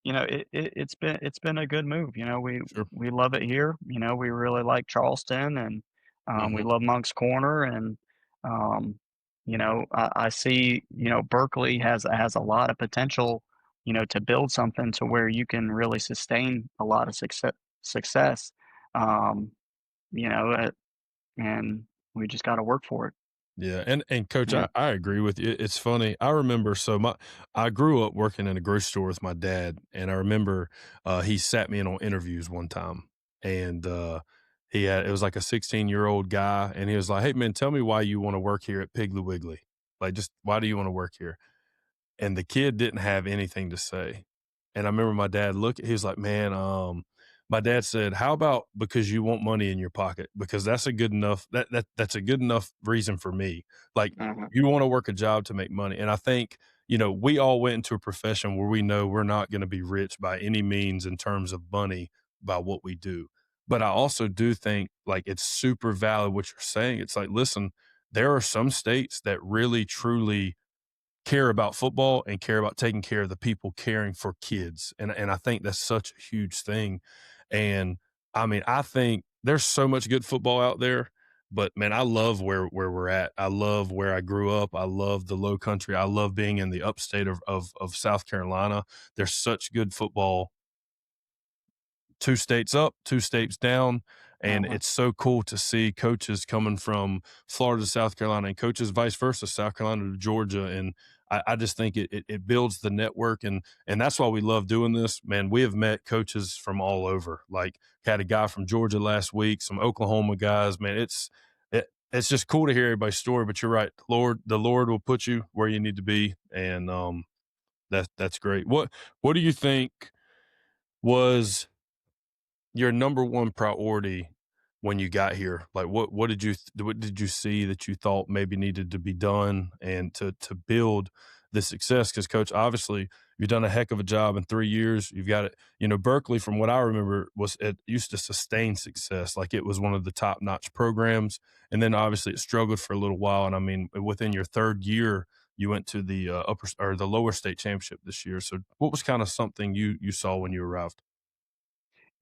it's been a good move. sure. We love it here. We really like Charleston, and we Hmm. love Monk's Corner, and I see Berkeley has a lot of potential. To build something to where you can really sustain a lot of success. Um, you know, uh, and we just got to work for it. Yeah, and coach, Yeah. I agree with you. It's funny. I remember I grew up working in a grocery store with my dad, and I remember he sat me in on interviews one time, and it was like a 16-year-old guy, and he was like, "Hey man, tell me why you want to work here at Piggly Wiggly. Like, just why do you want to work here?" And the kid didn't have anything to say, and I remember my dad he was like, "Man, my dad said, "How about because you want money in your pocket? Because that's a good enough that's a good enough reason for me. Like Mhm. you want to work a job to make money." And I think, we all went into a profession where we know we're not going to be rich by any means in terms of money by what we do. But I also do think like it's super valid what you're saying. It's like, listen, there are some states that really truly care about football and care about taking care of the people caring for kids. And I think that's such a huge thing. And I mean, I think there's so much good football out there, but man, I love where we're at. I love where I grew up. I love the low country. I love being in the upstate of South Carolina. There's such good football, 2 states up, 2 states down, and Mhm. it's so cool to see coaches coming from Florida to South Carolina and coaches vice versa, South Carolina to Georgia, and I just think it builds the network, and that's why we love doing this. Man, we have met coaches from all over. Like, had a guy from Georgia last week, some Oklahoma guys. Man, it's just cool to hear everybody's story, but you're right. The Lord will put you where you need to be, and that's great. What do you think was your number one priority when you got here? Like what did you see that you thought maybe needed to be done and to build this success? Because coach, obviously you've done a heck of a job in 3 years. You've got it. Berkeley, from what I remember, it used to sustain success. Like it was one of the top notch programs, and then obviously it struggled for a little while. And I mean, within your third year, you went to the upper or the lower state championship this year. So what was kind of something you saw when you arrived?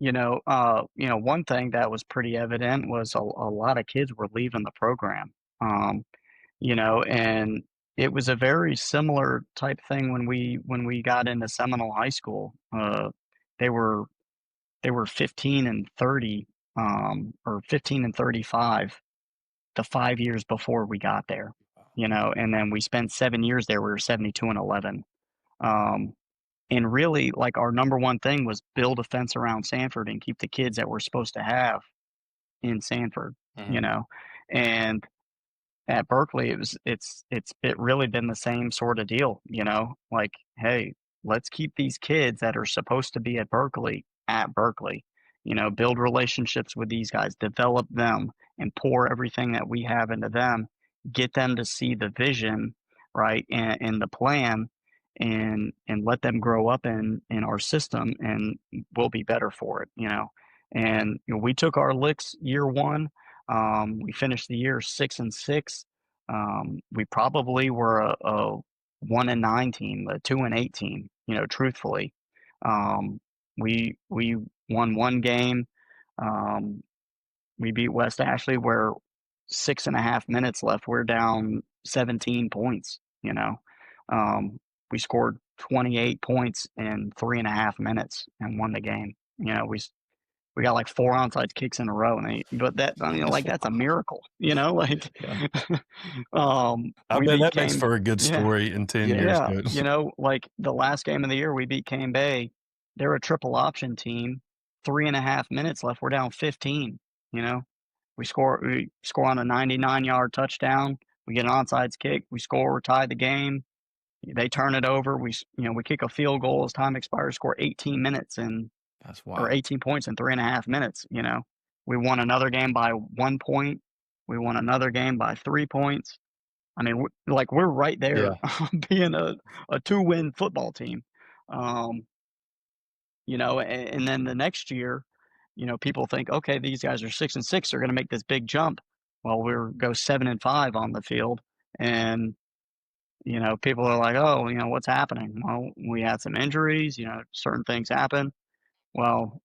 One thing that was pretty evident was a lot of kids were leaving the program. Um, and it was a very similar type thing when we got into Seminole High School. They were they were 15 and 30, or 15 and 35 the 5 years before we got there. And then we spent 7 years there. We were 72 and 11. Um, and really, like, our number one thing was build a fence around Sanford and keep the kids that we're supposed to have in Sanford, you Mhm. know? And at Berkeley, it really been the same sort of deal, like, hey, let's keep these kids that are supposed to be at Berkeley, build relationships with these guys, develop them, and pour everything that we have into them, get them to see the vision, right, and the plan, and let them grow up in our system, and we'll be better for it. And we took our licks year one. We finished the year 6-6. We probably were a 1-9 team, a 2-8 team. Truthfully, we won one game. Um, we beat West Ashley where 6.5 minutes left. We're down 17 points. We scored 28 points in 3.5 minutes and won the game. We got like four onside kicks in a row, but that, like, that's a miracle, like, Yeah. I we bet beat that makes Cane, for a good yeah, story in 10 years, yeah, coach. like the last game of the year, we beat Cane Bay. They're a triple option team. 3.5 minutes left. We're down 15. You know, we score on a 99-yard touchdown. We get an onside kick. We score. Tie the game. They turn it over. We kick a field goal as time expires. Score 18 minutes and That's or wild. 18 points in 3.5 minutes. We won another game by 1 point. We won another game by 3 points. I mean, we're right there Yeah. being a two-win football team. Um, and then the next year, people think, okay, these guys are 6-6, they're going to make this big jump. Well, we'll go 7-5 on the field, and people are like, oh, what's happening? Well, we had some injuries. Certain things happen. Well,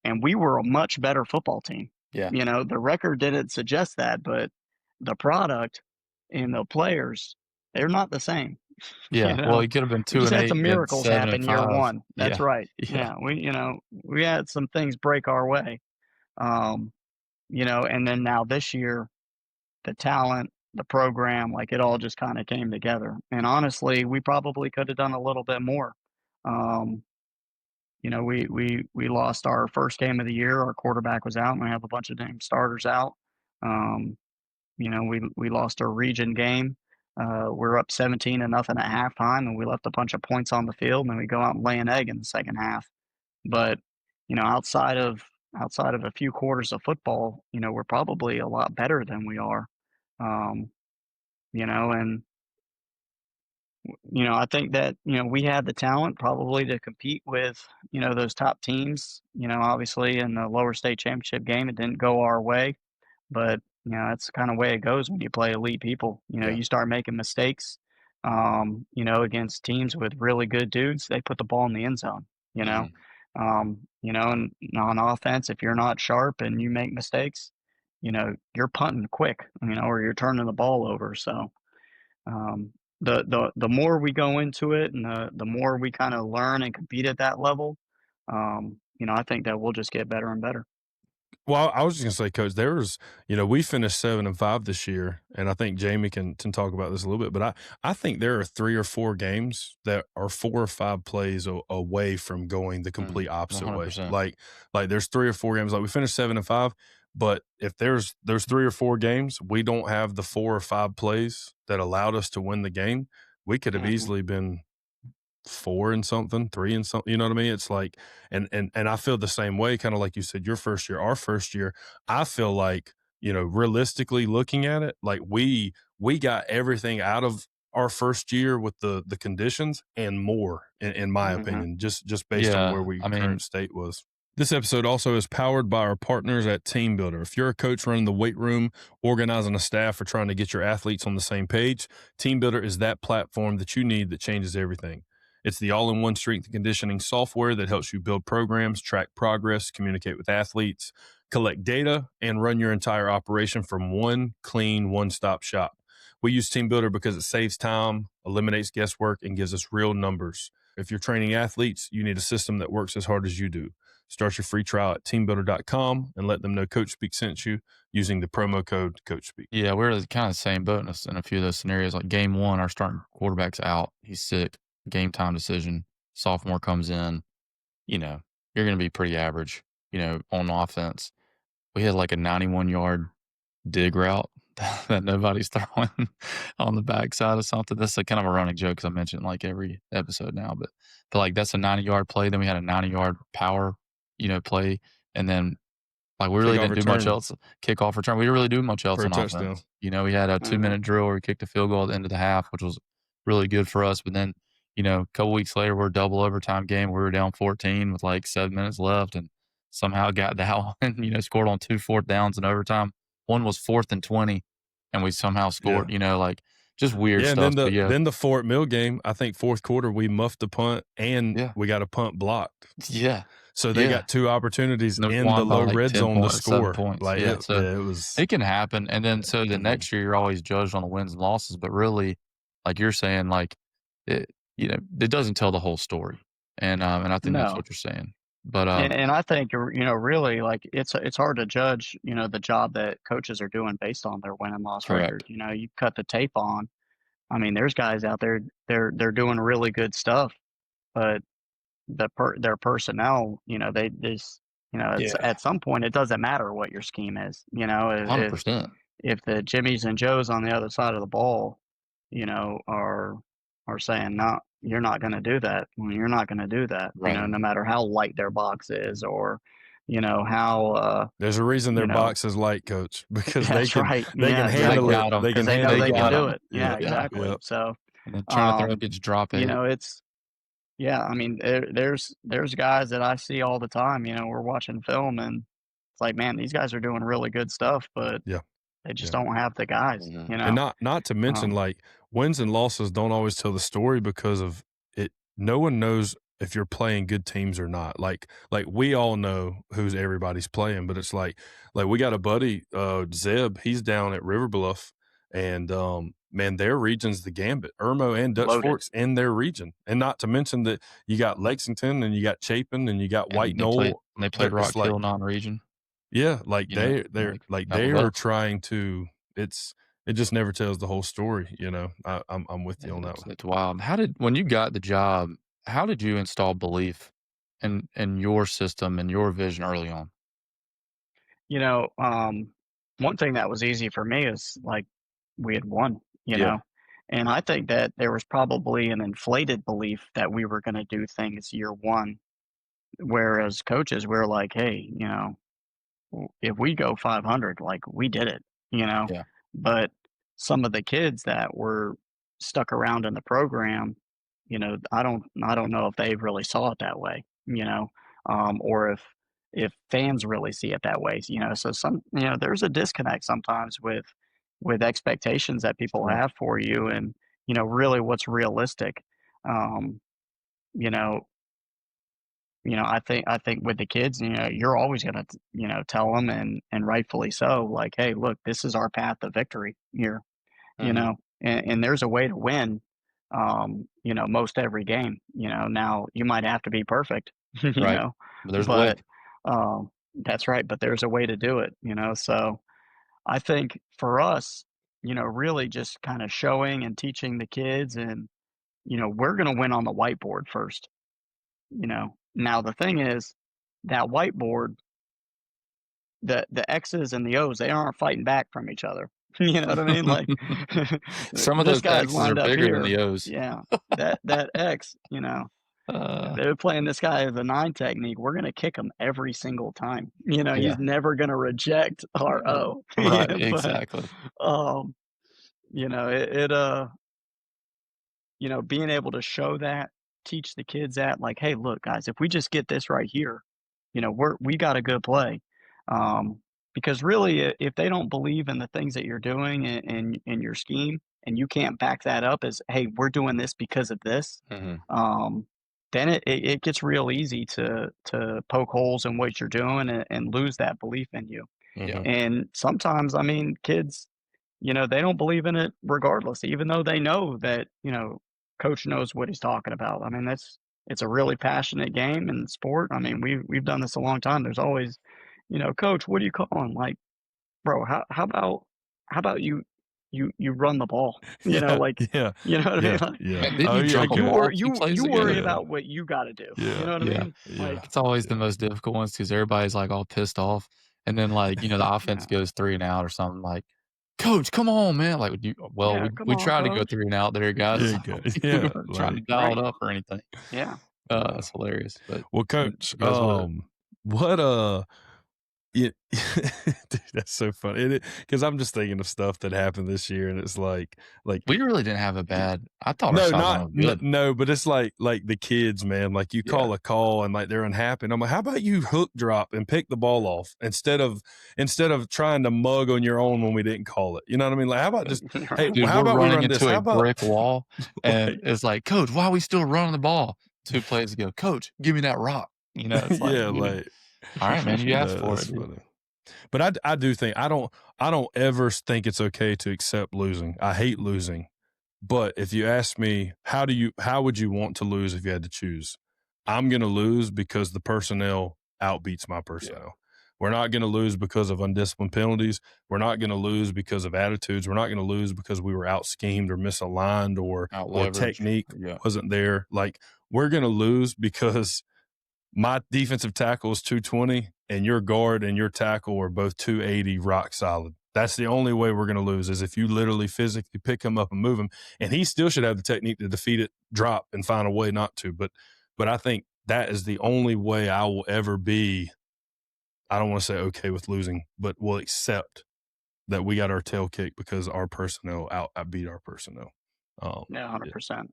and we were a much better football team. Yeah. The record didn't suggest that, but the product and the players, they're not the same. You Yeah. Well, know, he could have been we two just and had eight some and miracles seven and happen year five. one. That's Yeah. right. Yeah. Yeah, we had some things break our way. Um, and then now this year, the talent, the program, like, it all just kind of came together. And honestly, we probably could have done a little bit more. Um, we lost our first game of the year. Our quarterback was out, and we have a bunch of damn starters out. Um, we lost our region game. We're up 17-0 at halftime, and we left a bunch of points on the field, and then we go out and lay an egg in the second half. But outside of a few quarters of football, we're probably a lot better than we are. Um, and I think that, we had the talent probably to compete with, those top teams. Obviously in the lower state championship game, it didn't go our way, but that's the kind of way it goes when you play elite people. Yeah. You start making mistakes, against teams with really good dudes, they put the ball in the end zone, and on offense, if you're not sharp and you make mistakes, you're punting quick, or you're turning the ball over. So, um, the more we go into it and the more we kind of learn and compete at that level, I think that we'll just get better and better. Well, I was just gonna say, Coach, we finished 7-5 this year, and I think Jamie can talk about this a little bit. But I think there are 3 or 4 games that are 4 or 5 plays away from going the complete opposite way. 100%. Like there's 3 or 4 games. Like we finished 7-5, but if there's 3 or 4 games, we don't have the 4 or 5 plays that allowed us to win the game. We could have easily been 4 and something, 3 and something, you know what I mean? It's like, and I feel the same way, kind of like you said, your first year, our first year, I feel like, realistically looking at it, like we got everything out of our first year with the conditions and more, in my opinion, just based on where current state was. This episode also is powered by our partners at Team Builder. If you're a coach running the weight room, organizing a staff, or trying to get your athletes on the same page, Team Builder is that platform that you need that changes everything. It's the all-in-one strength and conditioning software that helps you build programs, track progress, communicate with athletes, collect data, and run your entire operation from one clean, one-stop shop. We use Team Builder because it saves time, eliminates guesswork, and gives us real numbers. If you're training athletes, you need a system that works as hard as you do. Start your free trial at teambuilder.com and let them know Coach Speak sent you using the promo code CoachSpeak. Yeah, we're kind of the same boat in a few of those scenarios. Like game 1, our starting quarterback's out. He's sick. Game time decision. Sophomore comes in. You're going to be pretty average, on offense. We had like a 91-yard dig route that nobody's throwing on the backside of something. That's kind of a running joke because I mention it like every episode now. But like that's a 90-yard play. Then we had a 90-yard power, play. And then like we really didn't do much else. Kickoff return. We didn't really do much else on offense. We had a 2-minute drill where we kicked a field goal at the end of the half, which was really good for us. But then, a couple weeks later, we're a double overtime game. We were down 14 with like 7 minutes left and somehow got that one, scored on 2 4th downs in overtime. One was 4th and 20 and we somehow scored, like just weird stuff. And then the Fort Mill game, I think fourth quarter, we muffed the punt and we got a punt blocked. Yeah. So they got 2 opportunities in the low red zone to score. It can happen. And then so the next year you're always judged on the wins and losses, but really, like you're saying, like it doesn't tell the whole story. And I think that's what you're saying. But and I think really like it's hard to judge the job that coaches are doing based on their win and loss record. You cut the tape on. I mean, there's guys out there they're doing really good stuff, but their personnel, they just it's, at some point it doesn't matter what your scheme is. 100%. If the Jimmies and Joes on the other side of the ball, are saying no, you're not going to do that. Well, you're not going to do that. Right. No matter how light their box is, or how. There's a reason their box is light, Coach, because they can handle it. They can do it. Yeah, exactly. Yep. So and then trying to throw it gets dropped. It's. Yeah, I mean, there's guys that I see all the time. We're watching film, and it's like, man, these guys are doing really good stuff, but they just don't have the guys. And not to mention, like wins and losses don't always tell the story because of it. No one knows if you're playing good teams or not. Like we all know who's everybody's playing, but it's like we got a buddy, Zeb. He's down at River Bluff, and man, their region's the gambit. Irmo and Dutch Forks in their region. And not to mention that you got Lexington and you got Chapin and you got White Knoll. They played Rock Hill non-region. Yeah, like they are trying to. It just never tells the whole story. I'm with you on that one. It's wild. When you got the job, how did you install belief in your system and your vision early on? One thing that was easy for me is like we had won. And I think that there was probably an inflated belief that we were going to do things year one whereas coaches, we're like, hey, if we go 500, like we did it, you know. Yeah. But some of the kids that were stuck around in the program, I don't know if they really saw it that way, or if fans really see it that way, So there's a disconnect sometimes with expectations that people Sure. have for you, and really what's realistic. Um, you know, I think with the kids, you're always gonna, tell them, and rightfully so, like, "Hey, look, this is our path to victory here," Mhm. and there's a way to win, most every game. Now you might have to be perfect, you Right. know, But there's a way. but that's right, but there's a way to do it, So I think for us, really just kind of showing and teaching the kids, and we're gonna win on the whiteboard first. Now the thing is, that whiteboard, the X's and the O's, they aren't fighting back from each other. You know what I mean? Like, Some of this those guy's X's are lined up bigger than here. the O's. Yeah, that X, if Uh, they're playing this guy as a 9 technique, we're gonna kick him every single time. He's yeah. never gonna reject our O. Right. Yeah, but, Exactly. um, being able to show that, teach the kids that, like, hey, look, guys, if we just get this right here, we got a good play. Um, because really, if they don't believe in the things that you're doing in your scheme, and you can't back that up as, hey, we're doing this because of this, Mhm. um, then it gets real easy to poke holes in what you're doing, and lose that belief in you. Yeah. Mhm. And sometimes, I mean, kids, they don't believe in it regardless, even though they know that, coach knows what he's talking about. I mean, it's a really passionate game and sport. I mean, we've done this a long time. There's always, coach, what are you calling? Like, bro, how about you run the ball? Yeah, Like, yeah, you know what I mean? yeah, Like, yeah. Man, didn't Oh, you yeah, jump a you coach. ball wor 2 you plays you ago? worry Yeah, about what you got to do. You yeah, know what I Yeah. mean? yeah, Like, It's always the yeah, most difficult ones because everybody's, like, all pissed off, and then, like, the offense yeah, goes 3 and out or something, like, "Coach, come on, man." Like, well, yeah, we come we on, tried to go coach. 3 and out there, guys. yeah, So coach. we Yeah, weren't trying to like, dial it Right. up or anything. Yeah. yeah. That's hilarious, but Well, it coach, goes with it. what yeah, dude, that's so funny. Because I'm just thinking of stuff that happened this year, and it's like We really didn't have a bad I thought our no, sideline not was good. no, but it's like the kids, man. Like you Yeah. call a call and like they're unhappy, and I'm like, how about you hook drop and pick the ball off instead of trying to mug on your own when we didn't call it. You know what I mean? Like, how about just hey, Dude, how we're about we running run this? into How a about brick wall, and like it's like, "Coach, why are we still running the ball?" 2 plays ago, "Coach, give me that rock." It's like, yeah, like "Alright, man, you asked no, for that's it, dude." funny. But I do think I don't ever think it's okay to accept losing. I hate losing. But if you ask me, how would you want to lose if you had to choose? I'm going to lose because the personnel outbeats my Yeah. personnel. We're not going to lose because of undisciplined penalties. We're not going to lose because of attitudes. We're not going to lose because we were out schemed or misaligned or Out-leveraged. technique Yeah. wasn't there. Like, we're going to lose because my defensive tackle is 220 and your guard and your tackle are both 280 rock solid. That's the only way we're going to lose is if you literally physically pick him up and move him. And he still should have the technique to defeat it, drop, and find a way not to. But I think that is the only way I will ever be. I don't want to say okay with losing, but will accept that we got our tail kicked because our personnel outbeat our personnel. Yeah, 100%.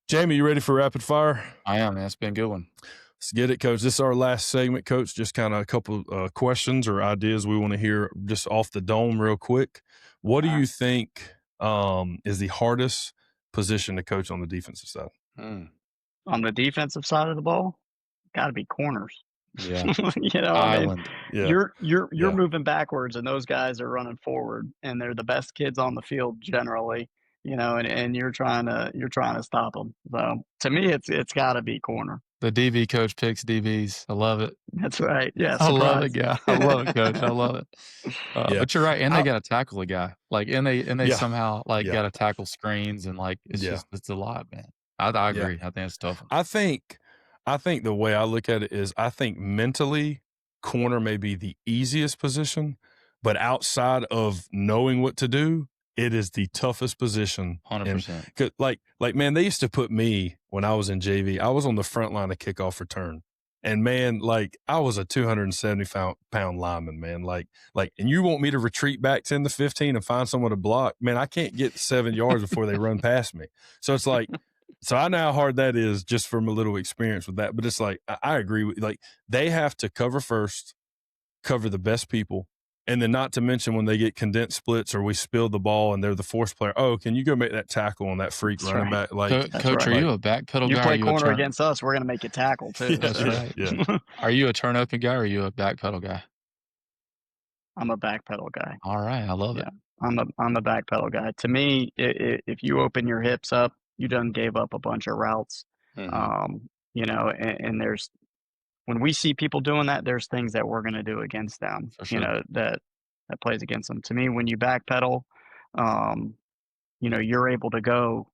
Jamie, you ready for rapid fire? I am, man. It's been a good one. Let's get it, Coach. This is our last segment, Coach. Just kind of a couple questions or ideas we want to hear just off the dome real quick. What do All you right. think is the hardest position to coach on the defensive side? On the defensive side of the ball, gotta be corners. Yeah. I mean, Island. Yeah. you're Yeah. moving backwards, and those guys are running forward, and they're the best kids on the field generally, and you're trying to stop them. So to me, it's got to be corner. The DB coach picks DBs. I love it. That's right. Yeah, I love it, surprise. guy. I love it, coach. I love it. Yeah. But you're right, and I- they got to tackle a guy. Like, and they Yeah. somehow like Yeah. got to tackle screens, and like Yeah. it's a lot, man. I Yeah. agree. I think it's tough. I think the way I look at it is I think mentally corner may be the easiest position, but outside of knowing what to do, it is the toughest position. 100%. Cause like man, they used to put me when I was in JV. I was on the front line of kickoff return. And man, like I was a 270-pound lineman, man. And you want me to retreat back 10 to 15 and find someone to block? Man, I can't get 7 yards before they run past me. So it's like, so I know how hard that is just from a little experience with that. But it's like, I agree with, like, they have to cover first, cover the best people. And then not to mention when they get condensed splits or we spill the ball and they're the force player. Oh, can you go make that tackle on that freak That's running right. back? Like, Coach, are you a backpedal You guy? Or play are you corner a against us, we're going to make you tackle too. That's right. Yeah. Are you a turn open guy or are you a backpedal guy? I'm a backpedal guy. All right, I love it. I'm a backpedal guy. To me, if you open your hips up, you done gave up a bunch of routes. You know, and there's, when we see people doing that, there's things that we're going to do against them. For sure. You know, that plays against them. To me, when you backpedal, you know, you're able to go,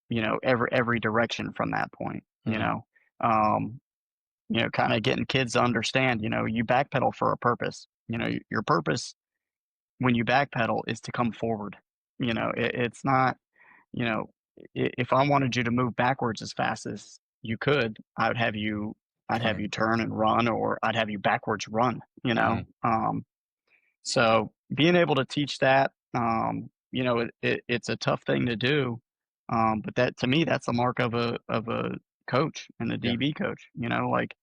you know, every direction from that point. You know, kind of getting kids to understand. You know, you backpedal for a purpose. You know, your purpose when you backpedal is to come forward. You know, it's not, you know, if I wanted you to move backwards as fast as you could, I'd have you turn and run, or I'd have you backwards run, you know? So being able to teach that, you know, it's a tough thing to do. But that, to me, that's the mark of a coach and a DB coach, you know, like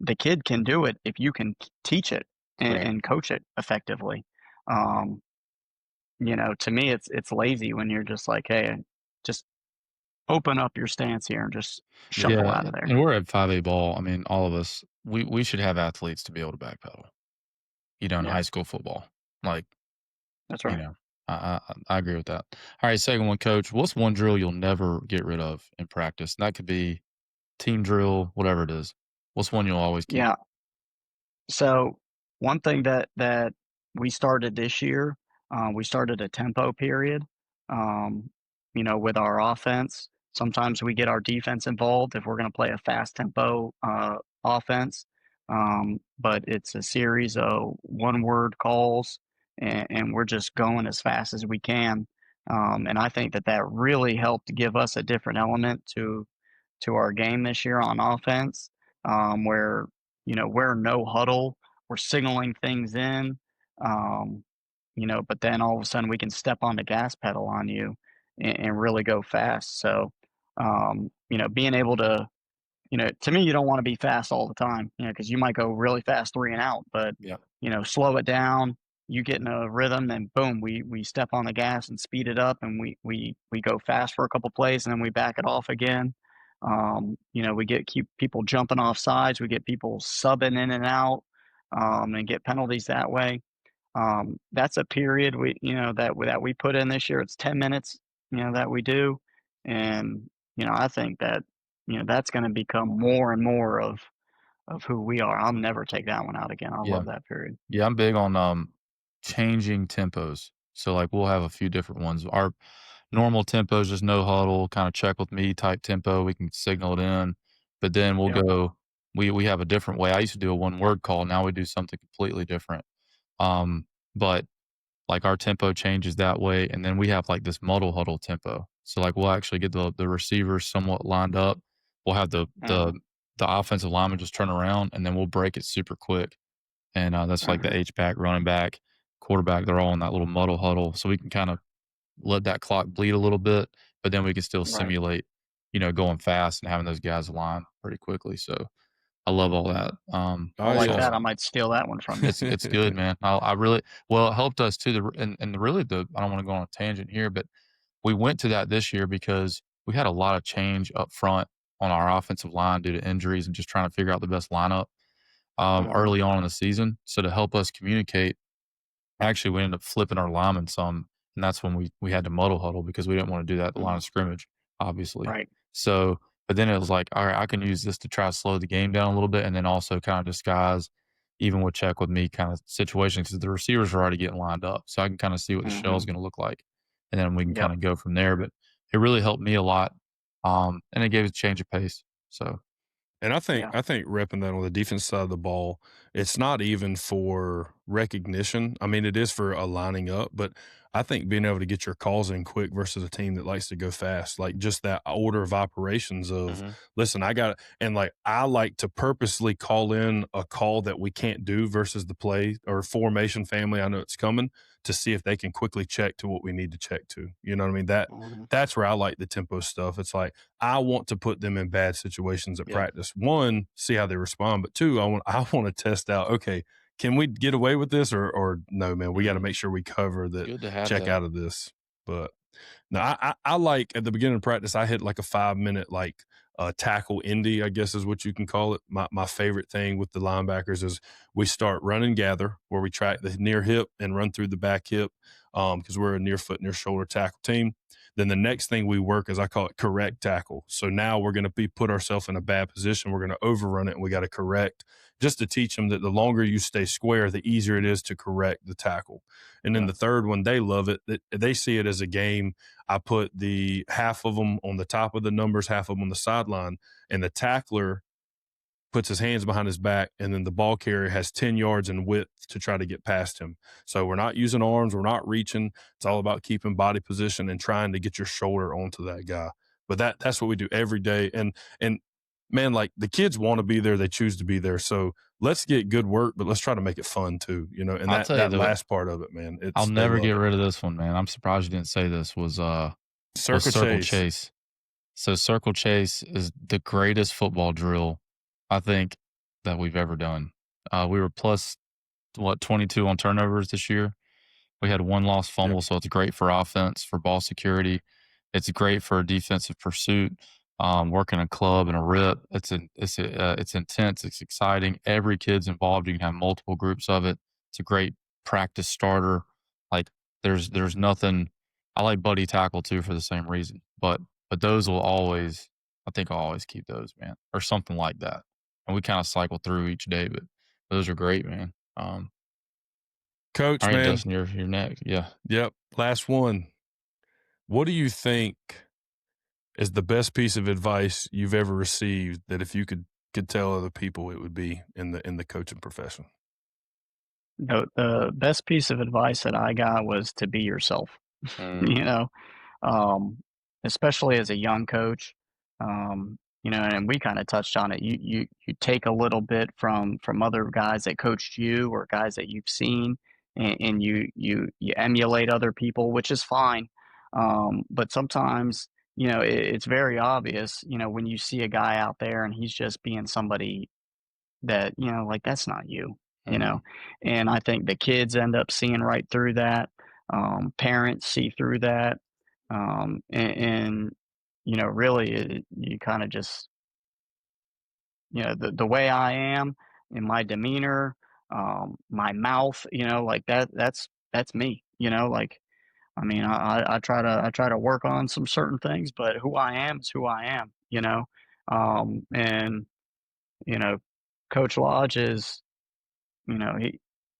the kid can do it if you can teach it and coach it effectively. You know, to me, it's lazy when you're just like, hey, just open up your stance here and just shuffle out of there. And we're at 5A ball. I mean, all of us, we should have athletes to be able to backpedal, you know, in high school football. Like, that's right. You know, I agree with that. All right, second one, Coach. What's one drill you'll never get rid of in practice? And that could be team drill, whatever it is. What's one you'll always keep? Yeah. So one thing that we started this year, we started a tempo period. You know, with our offense, sometimes we get our defense involved if we're going to play a fast tempo offense. But it's a series of one word calls, and we're just going as fast as we can. And I think that really helped give us a different element to our game this year on offense, where, you know, we're no huddle, we're signaling things in, you know, but then all of a sudden we can step on the gas pedal on you and really go fast. So, you know, being able to, you know, to me, you don't want to be fast all the time, you know, because you might go really fast 3 and out, but, you know, slow it down. You get in a rhythm, and boom, we step on the gas and speed it up, and we go fast for a couple plays, and then we back it off again. You know, we keep people jumping off sides, we get people subbing in and out, and get penalties that way. That's a period you know, that we put in this year. It's 10 minutes, you know, that we do, and you know, I think that, you know, that's going to become more and more of who we are. I'll never take that one out again. I love that period. Yeah, I'm big on changing tempos. So like we'll have a few different ones. Our normal tempo is just no huddle, kind of check with me type tempo. We can signal it in, but then we'll go. We have a different way. I used to do a one word call. Now we do something completely different. But like our tempo changes that way, and then we have like this muddle huddle tempo. So like we'll actually get the receivers somewhat lined up. We'll have the offensive lineman just turn around, and then we'll break it super quick. And that's like the H back, running back, quarterback. They're all in that little muddle huddle, so we can kind of let that clock bleed a little bit, but then we can still simulate, you know, going fast and having those guys align pretty quickly. So I love all that. I like that. I might steal that one from you. It's good, man. I really, well, it helped us too. And really I don't want to go on a tangent here, but we went to that this year because we had a lot of change up front on our offensive line due to injuries and just trying to figure out the best lineup early on in the season. So to help us communicate, actually, we ended up flipping our linemen some, and that's when we had to muddle huddle because we didn't want to do that at the line of scrimmage, obviously. Right. So, but then it was like, all right, I can use this to try to slow the game down a little bit, and then also kind of disguise, even with check with me kind of situations, because the receivers are already getting lined up, so I can kind of see what the shell is going to look like, and then we can kind of go from there. But it really helped me a lot, and it gave us a change of pace. So. And I Yeah. think repping that on the defense side of the ball, it's not even for recognition. I mean, it is for aligning up, but I think being able to get your calls in quick versus a team that likes to go fast, like just that order of operations of, listen, I got it. And like, I like to purposely call in a call that we can't do versus the play or formation family. I know it's coming to see if they can quickly check to what we need to check to. You know what I mean? That's where I like the tempo stuff. It's like, I want to put them in bad situations at practice. One, see how they respond, but two, I want to test out, okay, can we get away with this or no, man, we got to make sure we cover that, Good to have check that. out of this. But no, I like at the beginning of practice, I hit like a 5-minute like tackle indie, I guess is what you can call it. My favorite thing with the linebackers is we start run and gather, where we track the near hip and run through the back hip because we're a near foot, near shoulder tackle team. Then the next thing we work is, I call it correct tackle. So now we're going to put ourselves in a bad position. We're going to overrun it, and we got to correct, just to teach them that the longer you stay square, the easier it is to correct the tackle. And then the third one, they love it. They see it as a game. I put the half of them on the top of the numbers, half of them on the sideline, and the tackler puts his hands behind his back, and then the ball carrier has 10 yards in width to try to get past him. So we're not using arms. We're not reaching. It's all about keeping body position and trying to get your shoulder onto that guy. But that's what we do every day. And man, like, the kids want to be there. They choose to be there. So let's get good work, but let's try to make it fun too, you know, and I'll tell you that last part of it, man. I'll never get rid of this one, man. I'm surprised you didn't say this was Circle Chase. So Circle Chase is the greatest football drill, I think, that we've ever done. We were plus 22 on turnovers this year. We had one lost fumble, so it's great for offense, for ball security. It's great for defensive pursuit. Working a club and a rip, it's intense. It's exciting. Every kid's involved. You can have multiple groups of it. It's a great practice starter. Like, there's nothing. I like buddy tackle too for the same reason, but those will always. I think I'll always keep those, man, or something like that. And we kind of cycle through each day, but those are great, man. Coach, all right, man. Dustin, you're next. Yeah. Yep. Last one. What do you think is the best piece of advice you've ever received that if you could tell other people, it would be in the coaching profession? No, the best piece of advice that I got was to be yourself. You know, especially as a young coach. You know, and we kind of touched on it. You take a little bit from other guys that coached you or guys that you've seen, and you emulate other people, which is fine. But sometimes, you know, it's very obvious, you know, when you see a guy out there and he's just being somebody that, you know, like, that's not you, you know. And I think the kids end up seeing right through that. Parents see through that. And you know, really, you kind of just, you know, the way I am in my demeanor, my mouth, you know, like that's me, you know, like, I mean, I try to work on some certain things, but who I am is who I am, you know. And you know, Coach Lodge is, you know,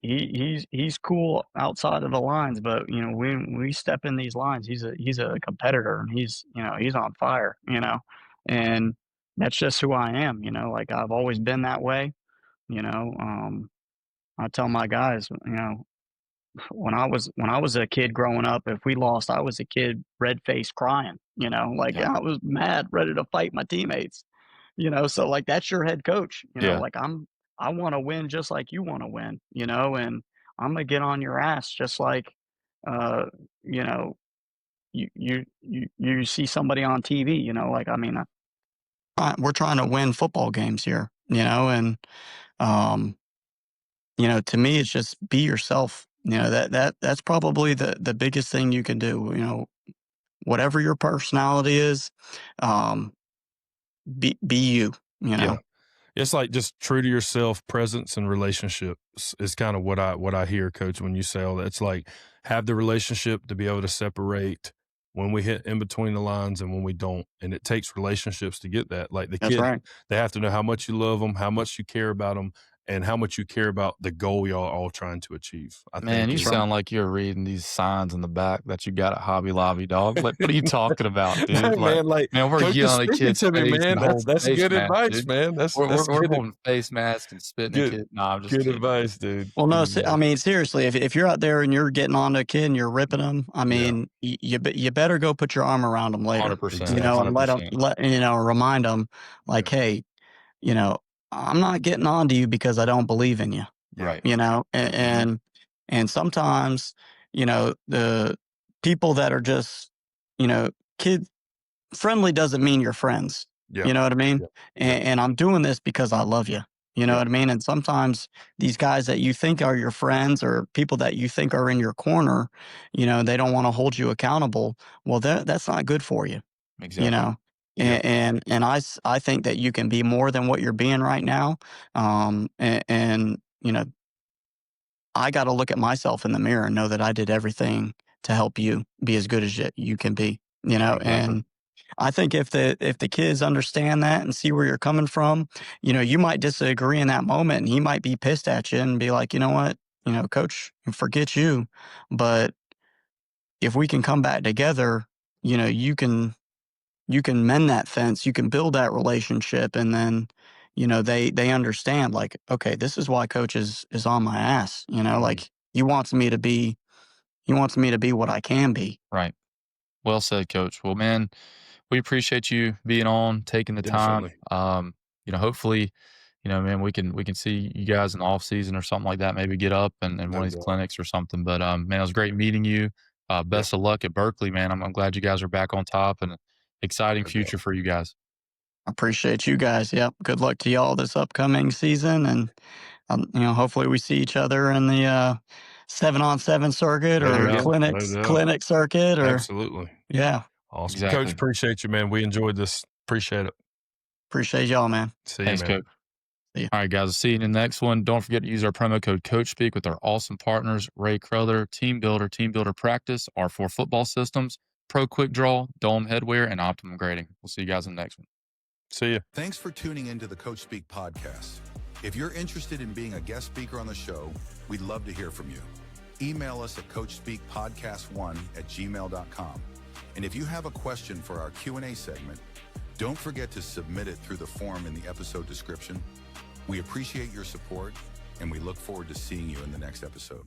he's cool outside of the lines, but you know, when we step in these lines, he's a competitor, and he's, you know, he's on fire, you know. And that's just who I am, you know, like, I've always been that way, you know. I tell my guys, you know, when I was a kid growing up, if we lost, I was a kid red faced crying, you know, like, I was mad, ready to fight my teammates, you know. So, like, that's your head coach, you know, like, I want to win just like you want to win, you know, and I'm gonna get on your ass just like, uh, you know, you see somebody on TV, you know, like, I mean, we're trying to win football games here, you know. And you know, to me, it's just be yourself. You know, that's probably the biggest thing you can do. You know, whatever your personality is, um, be you. You know. Yeah. It's like just true to yourself, presence and relationships is kind of what I hear, Coach, when you say all that. It's like, have the relationship to be able to separate when we hit in between the lines and when we don't. And it takes relationships to get that. Like, the That's kid, right. they have to know how much you love them, how much you care about them, and how much you care about the goal y'all are all trying to achieve. Man, you is- sound like you're reading these signs in the back that you got at Hobby Lobby, dog. Like, what are you talking about, dude? Hey, man, we're Coach is yelling at speaking kids' to me, face man. and holding That's face good masks, advice, dude. man. That's We're good, holding face masks and spitting at kids. No, I'm just good kidding. advice, dude. Well, no, Good I advice. mean, seriously, if you're out there and you're getting on to a kid and you're ripping them, I mean, you better go put your arm around them later, 100%. you know, and 100%. remind them like, hey, you know, I'm not getting on to you because I don't believe in you, Right. you know, and sometimes, you know, the people that are just, you know, kid friendly doesn't mean you're friends. Yeah. You know what I mean? Yeah. And I'm doing this because I love you. You know Yeah. what I mean? And sometimes these guys that you think are your friends or people that you think are in your corner, you know, they don't want to hold you accountable. Well, that's not good for you. Exactly. You know, Yeah. and I think that you can be more than what you're being right now. And you know, I got to look at myself in the mirror and know that I did everything to help you be as good as you can be. You know, Exactly. and I think if the kids understand that and see where you're coming from, you know, you might disagree in that moment, and he might be pissed at you and be like, you know what, you know, coach, forget you. But if we can come back together, you know, you can mend that fence, you can build that relationship, and then, you know, they understand like, okay, this is why coach is on my ass. You know, like he wants me to be what I can be. Right. Well said, Coach. Well, man, we appreciate you being on, taking the time. You know, hopefully, you know, man, we can see you guys in the off season or something like that. Maybe get up and one of these clinics or something. But man, it was great meeting you. Best of luck at Berkeley, man. I'm glad you guys are back on top, and exciting future for you guys. I appreciate you guys. Yep. Good luck to y'all this upcoming season, and you know, hopefully we see each other in the 7-on-7 circuit or clinic circuit, or Absolutely. Yeah. Awesome. Exactly. Coach, appreciate you, man. We enjoyed this. Appreciate it. Appreciate y'all, man. See Thanks, you, man. Coach. All right, guys. I'll see you in the next one. Don't forget to use our promo code CoachSpeak with our awesome partners, Ray Crowther, Team Builder Practice, R4 Football Systems, Pro Quick Draw, Dome Headwear, and Optimum Grading. We'll see you guys in the next one. See you. Thanks for tuning into the Coach Speak podcast. If you're interested in being a guest speaker on the show, we'd love to hear from you. Email us at coachspeakpodcast1@gmail.com. And if you have a question for our Q&A segment, don't forget to submit it through the form in the episode description. We appreciate your support, and we look forward to seeing you in the next episode.